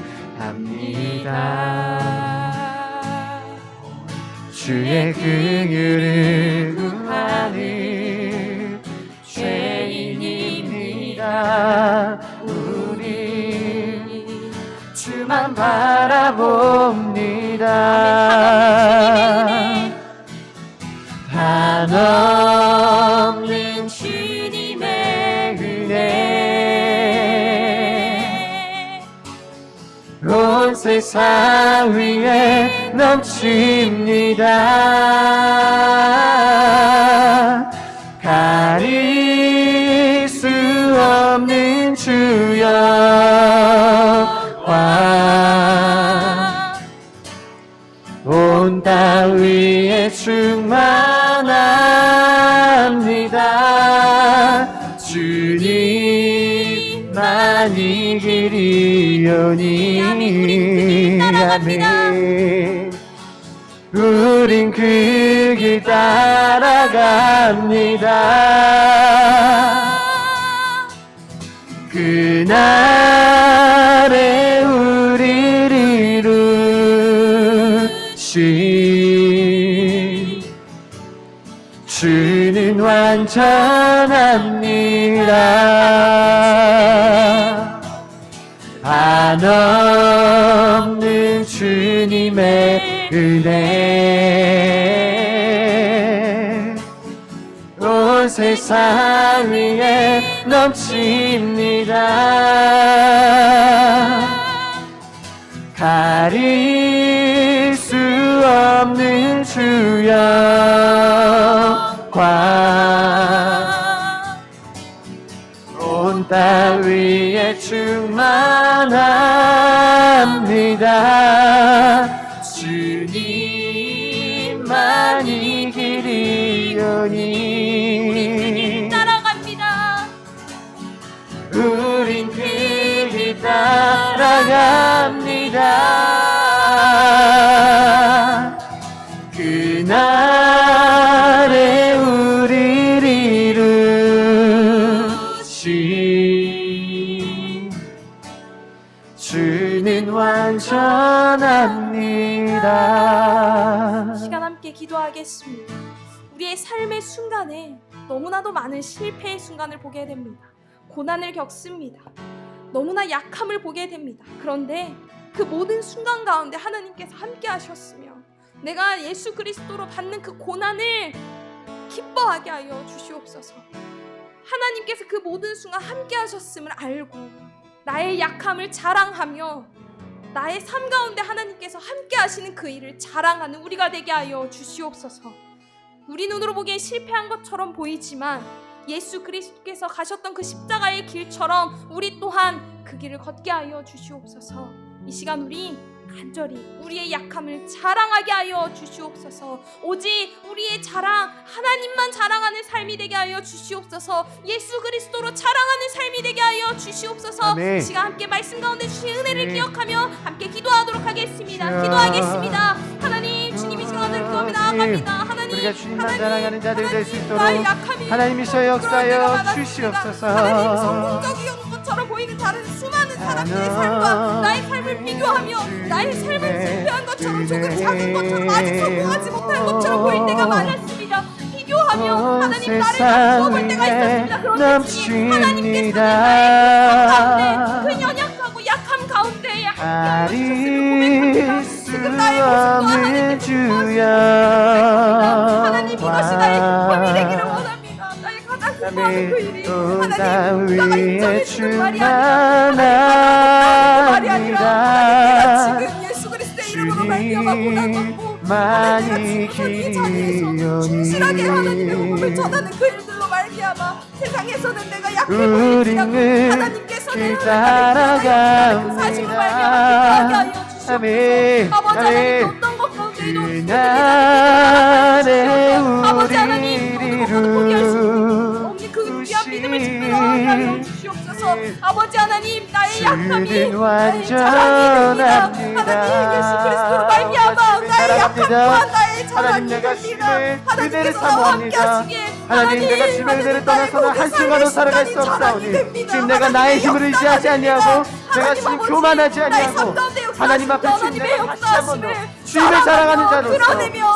주의 긍휼을 구하는 죄인입니다. 우리 주만 바라봅니다. 한없는 주님의 은혜 온 세상 위에 넘칩니다. 가릴 수 없는 주여 온 땅 위에 충만합니다. 주님만 이기리오니 아멘. 우린 그 길 따라갑니다. 아멘. 우린 그 길 따라갑니다. 그날에 우리를 이루신 주는 완전합니다. 한없는 주님의 은혜 온 세상 위에 넘칩니다. 가릴 수 없는 주여 온 땅 위에 충만합니다. 주님만이 길이오니 따라갑니다. 우린 그 길 따라갑니다. 그날에 우리를 이루신 주는 완전합니다. 시간 함께 기도하겠습니다. 우리의 삶의 순간에 너무나도 많은 실패의 순간을 보게 됩니다. 고난을 겪습니다. 너무나 약함을 보게 됩니다. 그런데 그 모든 순간 가운데 하나님께서 함께 하셨으며 내가 예수 그리스도로 받는 그 고난을 기뻐하게 하여 주시옵소서. 하나님께서 그 모든 순간 함께 하셨음을 알고 나의 약함을 자랑하며 나의 삶 가운데 하나님께서 함께 하시는 그 일을 자랑하는 우리가 되게 하여 주시옵소서. 우리 눈으로 보기엔 실패한 것처럼 보이지만 예수 그리스도께서 가셨던 그 십자가의 길처럼 우리 또한 그 길을 걷게 하여 주시옵소서. 이 시간 우리 간절히 우리의 약함을 자랑하게 하여 주시옵소서. 오직 우리의 자랑 하나님만 자랑하는 삶이 되게 하여 주시옵소서. 예수 그리스도로 자랑하는 삶이 되게 하여 주시옵소서. 아멘. 이 시간 함께 말씀 가운데 주신 은혜를 기억하며 함께 기도하도록 하겠습니다. 주여. 기도하겠습니다. 하나님 주님이 시간 가운데 기도하며 나아갑니다. 하나님 우리가 주님만 자랑하는 자들 될 수 있도록 나의 약함이 하나님이셔 역사여 주시옵소서. 하나님 성공적인 것처럼 보이는 다른 수많은 사람들의 삶과 나의 삶을 비교하며 나의 삶은 실패한 것처럼 조금 작은 것처럼 아직 성공하지 못한 것처럼 보일 때가 많았습니다. 비교하며 하나님 나를 낮추어볼 때가 있었습니다. 그런데 주님 하나님께서 나의 가운데 그 연약하고 약함 가운데 함께 가릴 수 없는 주여 하나님 이것이 나의 기쁨이 되기를 원합니다. 나의 가장 기뻐하는 그 일이 온 땅 하나님 나가 위에 인정해주는 말이 아니라 말이 아니라 내가 지금 예수 그리스도의 이름으로 말미암아 고난 받고 하나님 내가 지금 이 자리에서 충실하게 하나님의 복음을 전하는 그 일들로 말미암아 세상에서는 내가 약해 보일지라도 하나님께서 내 하나님의 그 사실로 말미암아 기뻐하게 하여 주시옵소서. 아버지 하나님 어떤 것 가운데에도 아버지 하나님 너무나도 포기할 수 없는 그 귀한 믿음을 지켜나가게 하여 주시옵소서. 아버지 하나님 나의 약함이 나의 자랑이 됩니다. 하나님 예수 그리스도로 말미암아 나의 약함 또한 나의 자랑이 됩니다. 하나님께서 나와 함께 하시기에 하나님 내가 주의 은혜를 떠나서는 한순간도 살아갈 수 없사오니 지금 내가 나의 힘을 의지하지 아니하고 내가 지금 교만하지 아니하고 하나님 앞에 주님 내가 다시 한 번 더 주님을 사랑하는 자로서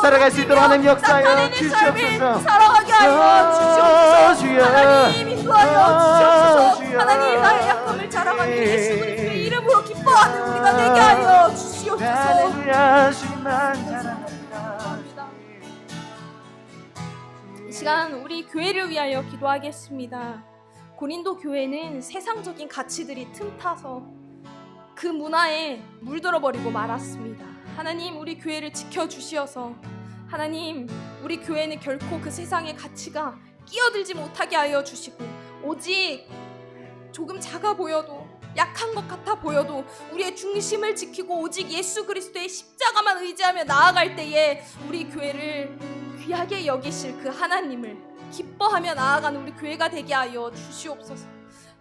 살아갈 수 있도록 하나님 역사하여 주시옵소서. 사랑하게 하여 주시옵소서. 주여. 하나님 인도하여 주시옵소서. 주여. 하나님 나의 약함을 자랑하는 예수 그리스도의 이름으로 기뻐하는 우리가 되게 하여 주시옵소서. 할렐루야 주님만 사랑합니다. 이 시간 우리 교회를 위하여 기도하겠습니다. 고린도 교회는 세상적인 가치들이 틈타서 그 문화에 물들어 버리고 말았습니다. 하나님 우리 교회를 지켜주시어서 하나님 우리 교회는 결코 그 세상의 가치가 끼어들지 못하게 하여 주시고 오직 조금 작아 보여도 약한 것 같아 보여도 우리의 중심을 지키고 오직 예수 그리스도의 십자가만 의지하며 나아갈 때에 우리 교회를 귀하게 여기실 그 하나님을 기뻐하며 나아가는 우리 교회가 되게 하여 주시옵소서.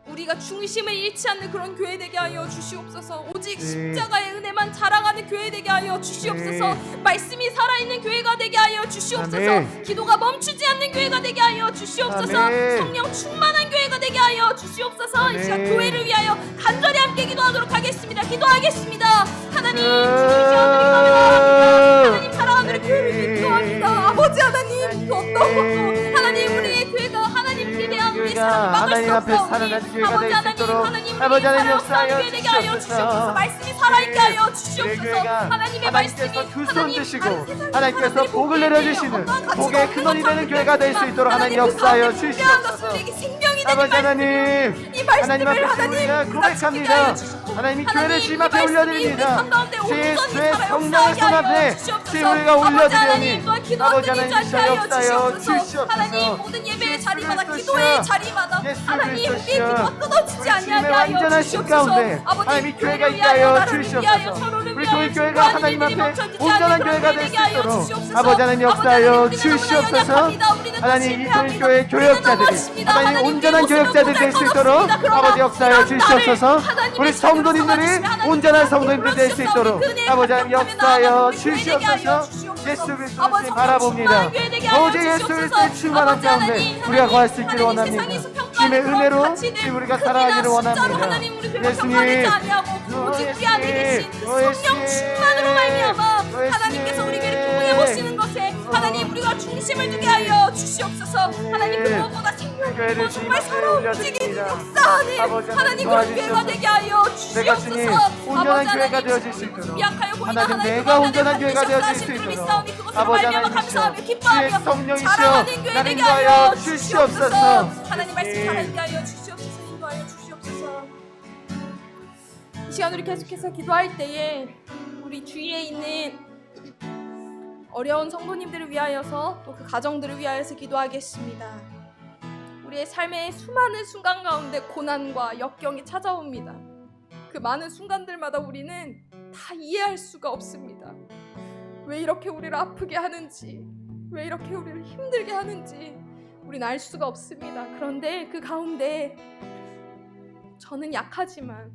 우리가 중심을 잃지 않는 그런 교회 되게 하여 주시옵소서. 오직 네. 십자가의 은혜만 자랑하는 교회 되게 하여 주시옵소서. 말씀이 살아있는 교회가 되게 하여 주시옵소서. 아멘. 기도가 멈추지 않는 교회가 되게 하여 주시옵소서. 아멘. 성령 충만한 교회가 되게 하여 주시옵소서. 이 시간 아멘. 교회를 위하여 간절히 함께 기도하도록 하겠습니다. 기도하겠습니다. 하나님 주님 기도합니다. 하나님 사랑하는 교회를 위해 기도합니다. 아버지 하나님 그 어떤 것도 하나님 우리의 교회가 하나님께 대한 우리의 사랑을 막을 하나님 수 앞에 없사오니 살아나는 교회가 아버지 될 수 하나님 있도록 하나님 아버지 하나님 우리의 역사하여 사랑을 되게 하여 주시옵소서. 주시옵소서. 말씀이 살아있게 하여 우리 주시옵소서. 교회가 하나님의 말씀이 하나님께서 두 손 하나님 드시고 다른 세상의 하나님께서 사람들이 복을 보기에 내려주시는 어떠한 가치가 복의 없는 근원이 되는 것처럼 교회가 될 수 있도록 하나님 그 역사하여 가운데 분명한 것은 주시옵소서. 우리에게 생명이 되는 아버지 하나님, 이 하나님 앞에 말씀을 우리가 하나님 고백합니다. 하나님 교회를 주님 앞에 올려드립니다. 주의 성령의 손 앞에 주님 우리가 올려드리니 아버지 하나님 주여 역사하여 주시옵소서. 하나님 모든 예배의 자리마다 예수 기도의 그리스도시여. 자리마다 예수 하나님 우리의 그리스도시여. 기도가 끊어지지 우리 아니하게 주님의 하여 완전한 신 주시옵소서. 가운데 아버지 하나님 교회가 교회를 있게 하여 위하여 나라를 주시옵소서. 위하여 서로를 우리 위하여 교회 교회가 기도하는 하나님 일들이 앞에 멈춰지지 온전한 않는 교회가 그런 될 수 되게 하여 있도록 주시옵소서. 아버지 하나님 역사하여 아버지 하나님, 우리는 너무나 주시옵소서. 연약합니다. 우리는 또 하나님 이 실패합니다. 교회 우리는 교역자들이 넘어집니다. 하나님 하나님, 온전한 우리의 교역자들 모습은 될 수 모자랄 것 있도록 없습니다. 그러나 아버지 역사하여 이런 나를 주시옵소서. 하나님의 우리 뜻으로 성도님들이 삼아주시며 하나님 온전한 뜻으로 성도님들 될 수 이루어주셔서 있도록 그 은혜에 아버지 하나님 감격하며 역사하여 나아가는 교회 되게 하여 주시옵소서. 주시옵소서. 예수 아버지 그리스도를 성령 바라봅니다. 충만한 교회 되게 하여 오직 예수 주시옵소서. 그리스도의 충만한 아버지 가운데 하나님, 우리가 거할 수 있기를 하나님 원합니다. 세상에서 평가하는 주님의 그런 은혜로 가치는 주님 우리가 크기나 살아가기를 숫자로 원합니다. 하나님 우리 교회가 예수님, 평가되지 아니하고 오직 우리 안에 계신 그 성령 충만으로 말미암아 하나님께서 우리 교회를 기뻐해 보시는 것에 하나님 우리가 중심을 두게 하여 주시옵소서. 하나님 그 무엇보다 생명이고 정말 살아온 움직이는 역사 안에 하나님 그런 교회가 되게 하여 내가 주님 주시옵소서. 온전한 교회가 되어질 수 있도록 약하여 보이나 하나님 하나님 내가 온전한 교회가 되어질 수 있도록 있도록 그것을 아버지 말미암아 하나님이시여 감사하며 주의 기뻐하며 성령이시여 자랑하는 교회 나를 되게 인도하여 하여 주시옵소서. 주시옵소서. 하나님 말씀 예. 살아있게 하여 주시옵소서. 인도하여 주시옵소서. 이 시간 우리 계속해서 기도할 때에 우리 주위에 있는 어려운 성도님들을 위하여서 또 그 가정들을 위하여서 기도하겠습니다. 우리의 삶의 수많은 순간 가운데 고난과 역경이 찾아옵니다. 그 많은 순간들마다 우리는 다 이해할 수가 없습니다. 왜 이렇게 우리를 아프게 하는지, 왜 이렇게 우리를 힘들게 하는지 우리는 알 수가 없습니다. 그런데 그 가운데 저는 약하지만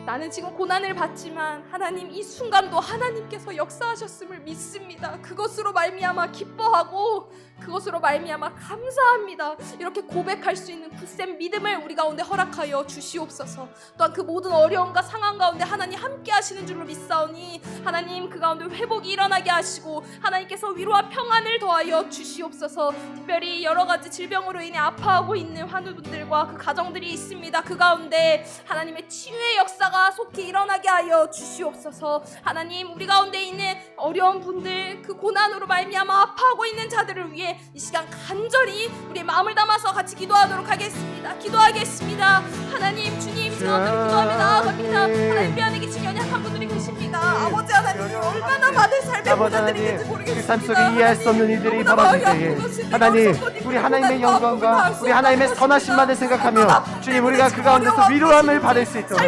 나는 지금 고난을 받지만 하나님 이 순간도 하나님께서 역사하셨음을 믿습니다. 그것으로 말미암아 기뻐하고 그것으로 말미암아 감사합니다. 이렇게 고백할 수 있는 굳센 믿음을 우리 가운데 허락하여 주시옵소서. 또한 그 모든 어려움과 상황 가운데 하나님 함께 하시는 줄로 믿사오니 하나님 그 가운데 회복이 일어나게 하시고 하나님께서 위로와 평안을 더하여 주시옵소서. 특별히 여러 가지 질병으로 인해 아파하고 있는 환우분들과 그 가정들이 있습니다. 그 가운데 하나님의 치유의 역사가 속히 일어나게 하여 주시옵소서. 하나님 우리 가운데 있는 어려운 분들 그 고난으로 말미암아 아파하고 있는 자들을 위해 이 시간 간절히 우리의 마음을 담아서 같이 기도하도록 하겠습니다. 기도하겠습니다. 하나님 주님 시간으로 기도하며 나아갑니다. 하나님 뼈 안에 계신 연약한 분들이 계십니다. 아버지 하나님 얼마나 많은 삶의 아버지 고난들이 있는지 하나님 모르겠습니다. 그 삶 속에 이해할 수 없는 일들이 벌어질 때에 하나님 우리 하나님의 영광과 우리 하나님의 선하심만을 생각하며 주님 우리가 그 가운데서 위로함을 받을 수 있도록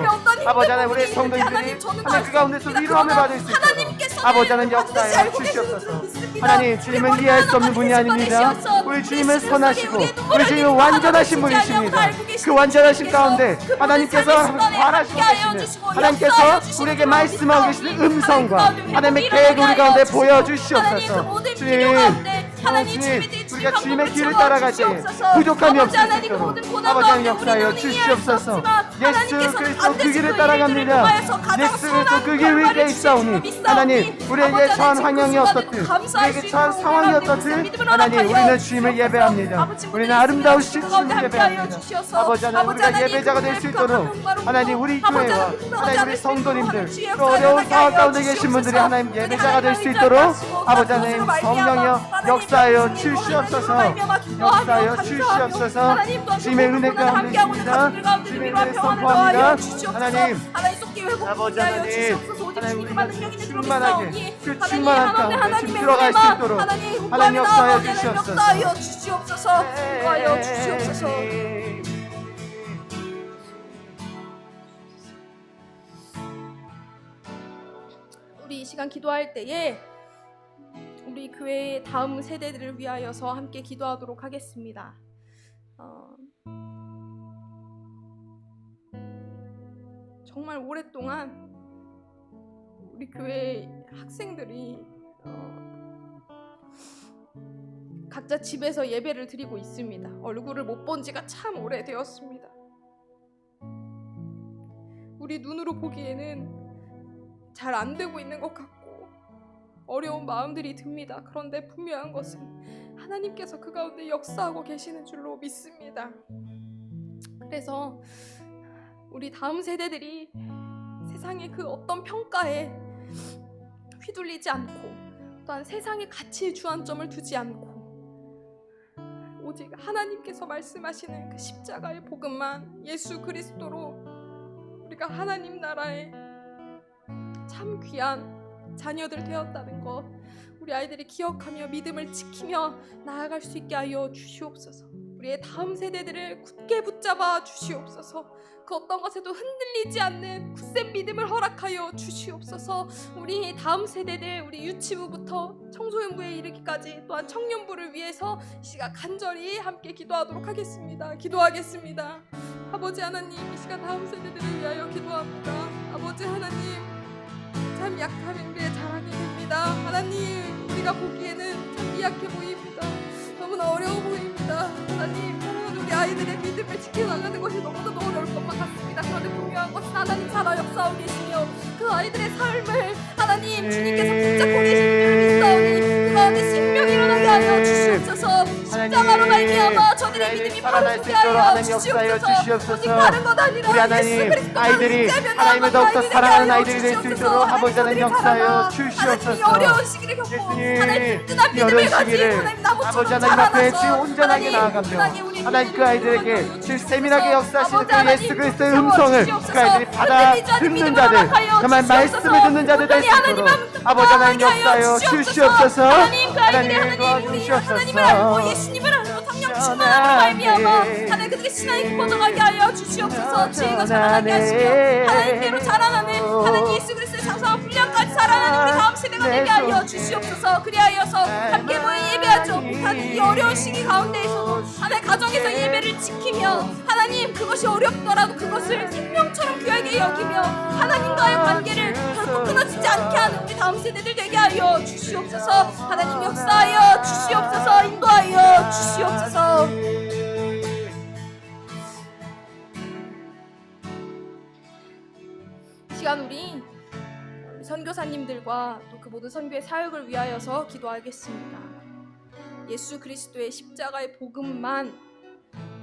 아버지 하나님 우리의 성도님들이 하나님 그 가운데서 위로함을 받을 수 있도록 아버지 하나님 역사하여 주시옵소서. 하나님 주님은 이해할 수 없는 분이 아닙니다. 우리 주님은 선하시고 우리 주님은 완전하신 분이십니다. 그 완전하신 가운데 하나님께서 관하시고 계시는 하나님께서 우리에게 말씀하고 계시는 음성과 하나님의 계획 우리 가운데 보여주시옵소서. 주님 우리가 주님의 길을 따라갈 때 부족함이 없을 수 있도록 아버지 하나님 역사하여 주시옵소서. 예수 그리스도 그 길을 따라갑니다. 예수 그리스도 그 길 위에 있사오니 하나님 우리에게 처한 환경이 어떻든 우리에게 처한 상황이 어떻든 하나님 우리는 주님을 예배합니다. 우리는 아름다우신 주님을 예배합니다. 아버지 하나님 우리가 예배자가 될 수 있도록 하나님 우리 교회와 하나님 우리 성도님들 또 어려운 상황 가운데 계신 분들이 하나님 예배자가 될 수 있도록 아버지 하나님 성령여 역사하여 주시옵소서. 역사하여 주시옵소서. 주님의 은혜 가운데 있습니다. 주님의 은혜 선포합니다. 하나님 아버지 하나님 하나님 우리가 충만하게 그 충만한 가운데 지금 들어갈 수 있도록 하나님 역사하여 주시옵소서. 인도하여 주시옵소서. 우리 이 시간 기도할 때에 우리 교회의 다음 세대들을 위하여서 함께 기도하도록 하겠습니다. 정말 오랫동안 우리 교회 학생들이 각자 집에서 예배를 드리고 있습니다. 얼굴을 못 본 지가 참 오래되었습니다. 우리 눈으로 보기에는 잘 안 되고 있는 것 같고 어려운 마음들이 듭니다. 그런데 분명한 것은 하나님께서 그 가운데 역사하고 계시는 줄로 믿습니다. 그래서 우리 다음 세대들이 세상의 그 어떤 평가에 휘둘리지 않고 또한 세상의 가치에 주안점을 두지 않고 오직 하나님께서 말씀하시는 그 십자가의 복음만, 예수 그리스도로 우리가 하나님 나라의 참 귀한 자녀들 되었다는 것, 우리 아이들이 기억하며 믿음을 지키며 나아갈 수 있게 하여 주시옵소서. 우리의 다음 세대들을 굳게 붙잡아 주시옵소서. 그 어떤 것에도 흔들리지 않는 굳센 믿음을 허락하여 주시옵소서. 우리 다음 세대들, 우리 유치부부터 청소년부에 이르기까지 또한 청년부를 위해서 이 시간 간절히 함께 기도하도록 하겠습니다. 기도하겠습니다. 아버지 하나님, 이 시간 다음 세대들을 위하여 기도합니다. 아버지 하나님, 참 약함인 우리의 자랑이 됩니다. 하나님, 우리가 보기에는 참 미약해 보입니다. 너무나 어려워 보입니다. 하나님, 사랑하는 우리 아이들의 믿음을 지켜나가는 것이 너무나도 어려울 것만 같습니다. 그런데 분명한 것은 하나님 살아 역사하고 계시며 그 아이들의 삶을 하나님 주님께서 붙잡고 계신 줄 믿사오니 그 가운데 생명이 일어나게 하여 주시옵소서. 십자가로 말미암아 저들의 믿음이 바로서게 하여 주시옵소서. 오직 다른 것 아니라 우리 하나님, 아이들이 하나님을 더욱더 사랑하는 아이들이 될 수 있도록 아버지 하나님 역사하여 주시옵소서. 하나님 어려운 시기를 겪고 하나님 든든한 믿음을 가지고 하나님 나무처럼 아버지 하나님 앞에 주 자라나서 온전하게 나아가며 하나님 그 아이들에게 주 세밀하게 역사하시는 그 예수 그리스도의 음성을 그 아이들이 받아 듣는 자들, 정말 말씀을 듣는 자들 될 수 있도록 아버지 하나님 역사하여 주시옵소서. 하나님 도와주시옵소서. 하나님을 알고 예수님을 알고 성령 충만함으로 말미암아 하나님 그들의 신앙이 뻗어가게 하여 주시옵소서. 지혜가 자라나게 하시며 하나님께로 자라나는 하나님 예수 그리스도의 장성한 분량까지 자라나는 우리 다음 세대가 되게 하여 주시옵소서. 그리하여서 함께 모여 예배하죠. 하나님 이 어려운 시기 가운데에서도 하나님 가정에서 예배를 지키며 하나님 그것이 어렵더라도 그것을 생명처럼 귀하게 여기며 하나님과의 관계를 결코 끊어지지 않게 하는 우리 다음 세대들 되게 하여 주시옵소서. 하나님 역사하여 주시옵소서. 인도하여 주시옵소서. 이 시간 우리 선교사님들과 또 그 모든 선교의 사역을 위하여서 기도하겠습니다. 예수 그리스도의 십자가의 복음만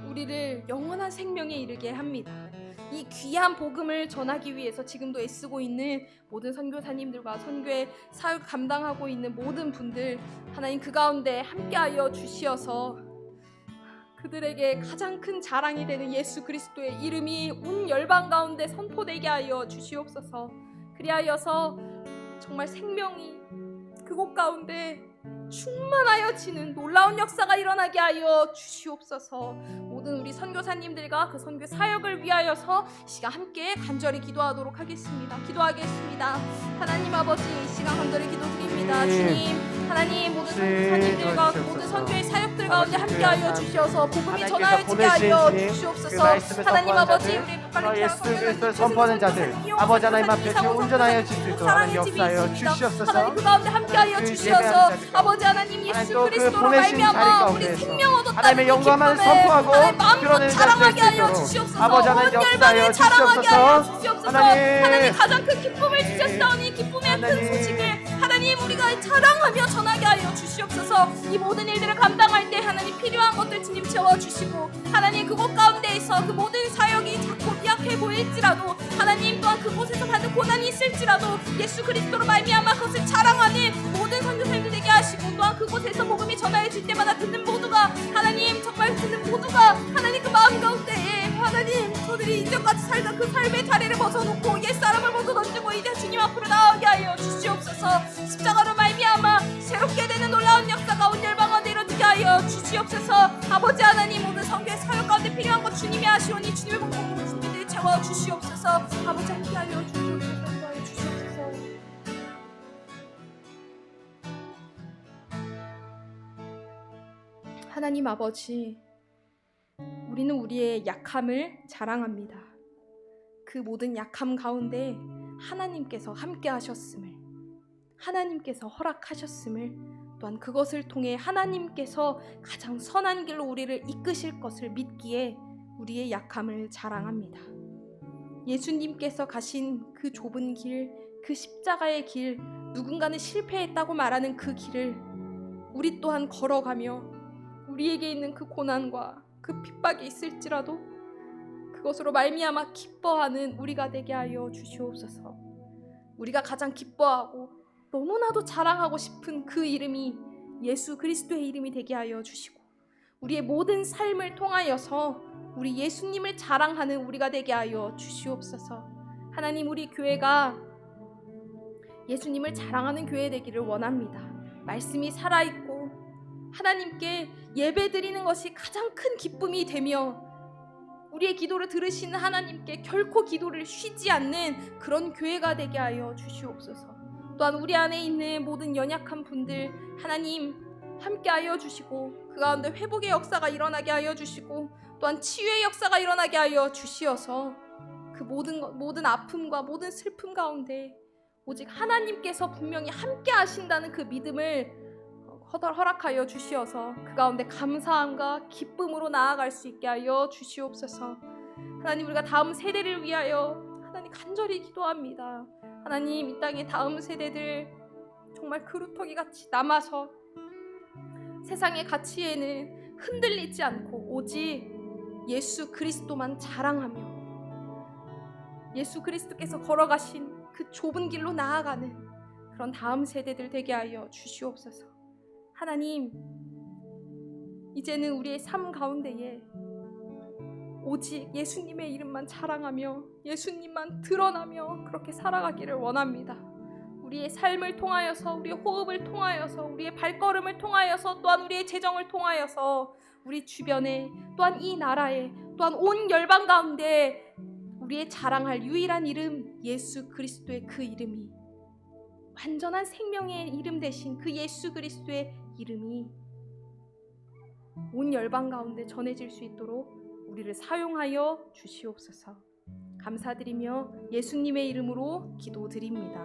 우리를 영원한 생명에 이르게 합니다. 이 귀한 복음을 전하기 위해서 지금도 애쓰고 있는 모든 선교사님들과 선교의 사역 감당하고 있는 모든 분들 하나님 그 가운데 함께하여 주시어서 그들에게 가장 큰 자랑이 되는 예수 그리스도의 이름이 온 열방 가운데 선포되게 하여 주시옵소서. 그리하여서 정말 생명이 그곳 가운데 충만하여지는 놀라운 역사가 일어나게 하여 주시옵소서. 모든 우리 선교사님들과 그 선교 사역을 위하여서 이 시간 함께 간절히 기도하도록 하겠습니다. 기도하겠습니다. 하나님 아버지, 이 시간 간절히 기도드립니다. 주님, 하나님 모든 선교사님들과 그 모든 선교의 사역들 가운데 함께하여 주시어서 복음이 전하여지게 하여 주시옵소서. 하나님 아버지, 우리 예수 그리스도를 선포하는 자들 아버지 하나님 앞에 주 온전하여 질 수 있도록 하나님 역사하여 주시옵소서. 하나님 그 가운데 함께하여 주시어서 아버지 하나님 예수 그리스도로 말미암아 우리 생명 얻었다는 하나님의 영광만을 선포하고 마음껏 자랑하게 하여 주시옵소서. 아버지 하나님 역사하여 자랑하게 하여 주시옵소서. 주시옵소서. 하나님. 하나님 가장 큰 기쁨을 주셨사오니 기쁨의 큰 소식을 하나님 우리가 자랑하며 전하게 하여 주시옵소서. 이 모든 일들을 감당할 때 하나님 필요한 것들 주님 채워주시고 하나님 그곳 가운데에서 그 모든 사역이 자꾸 미약해 보일지라도 하나님 또한 그곳에서 받는 고난이 있을지라도 예수 그리스도로 말미암아 그것을 자랑하는 모든 선교사님들 되게 하시고 또한 그곳에서 복음이 전하여질 때마다 듣는 모두가 하나님 정말 듣는 모두가 하나님 그 마음 가운데에 하나님 저들이 이전까지 살던 그 삶의 자리를 벗어놓고 옛사람을 모두 던지고 이제 주님 앞으로 나오게 하여 주시옵소서. 십자가로 말미암아 새롭게 되는 놀라운 역사가 온 열방 가운데 이루어지게 하여 주시옵소서. 아버지 하나님 모든 성교의 사역 가운데 필요한 것 주님이 하시오니 주님의 복음으로 주님들이 채워주시옵소서. 아버지 함께 하여 주시옵소서. 하여 주시옵소서. 하나님 아버지, 우리는 우리의 약함을 자랑합니다. 그 모든 약함 가운데 하나님께서 함께 하셨음을, 하나님께서 허락하셨음을, 또한 그것을 통해 하나님께서 가장 선한 길로 우리를 이끄실 것을 믿기에 우리의 약함을 자랑합니다. 예수님께서 가신 그 좁은 길, 그 십자가의 길, 누군가는 실패했다고 말하는 그 길을 우리 또한 걸어가며 우리에게 있는 그 고난과 그 핍박이 있을지라도 그것으로 말미암아 기뻐하는 우리가 되게 하여 주시옵소서. 우리가 가장 기뻐하고 너무나도 자랑하고 싶은 그 이름이 예수 그리스도의 이름이 되게 하여 주시고, 우리의 모든 삶을 통하여서 우리 예수님을 자랑하는 우리가 되게 하여 주시옵소서. 하나님, 우리 교회가 예수님을 자랑하는 교회 되기를 원합니다. 말씀이 살아있고 하나님께 예배드리는 것이 가장 큰 기쁨이 되며 우리의 기도를 들으시는 하나님께 결코 기도를 쉬지 않는 그런 교회가 되게 하여 주시옵소서. 또한 우리 안에 있는 모든 연약한 분들 하나님 함께 하여 주시고, 그 가운데 회복의 역사가 일어나게 하여 주시고, 또한 치유의 역사가 일어나게 하여 주시어서 그 모든 아픔과 모든 슬픔 가운데 오직 하나님께서 분명히 함께 하신다는 그 믿음을 허락하여 주시어서 그 가운데 감사함과 기쁨으로 나아갈 수 있게 하여 주시옵소서. 하나님, 우리가 다음 세대를 위하여 하나님 간절히 기도합니다. 하나님, 이 땅의 다음 세대들 정말 그루터기 같이 남아서 세상의 가치에는 흔들리지 않고 오직 예수 그리스도만 자랑하며 예수 그리스도께서 걸어가신 그 좁은 길로 나아가는 그런 다음 세대들 되게 하여 주시옵소서. 하나님, 이제는 우리의 삶 가운데에 오직 예수님의 이름만 자랑하며 예수님만 드러나며 그렇게 살아가기를 원합니다. 우리의 삶을 통하여서, 우리의 호흡을 통하여서, 우리의 발걸음을 통하여서, 또한 우리의 재정을 통하여서 우리 주변에, 또한 이 나라에, 또한 온 열방 가운데 우리의 자랑할 유일한 이름 예수 그리스도의 그 이름이, 완전한 생명의 이름 대신 그 예수 그리스도의 이름이 온 열방 가운데 전해질 수 있도록 우리를 사용하여 주시옵소서. 감사드리며 예수님의 이름으로 기도드립니다.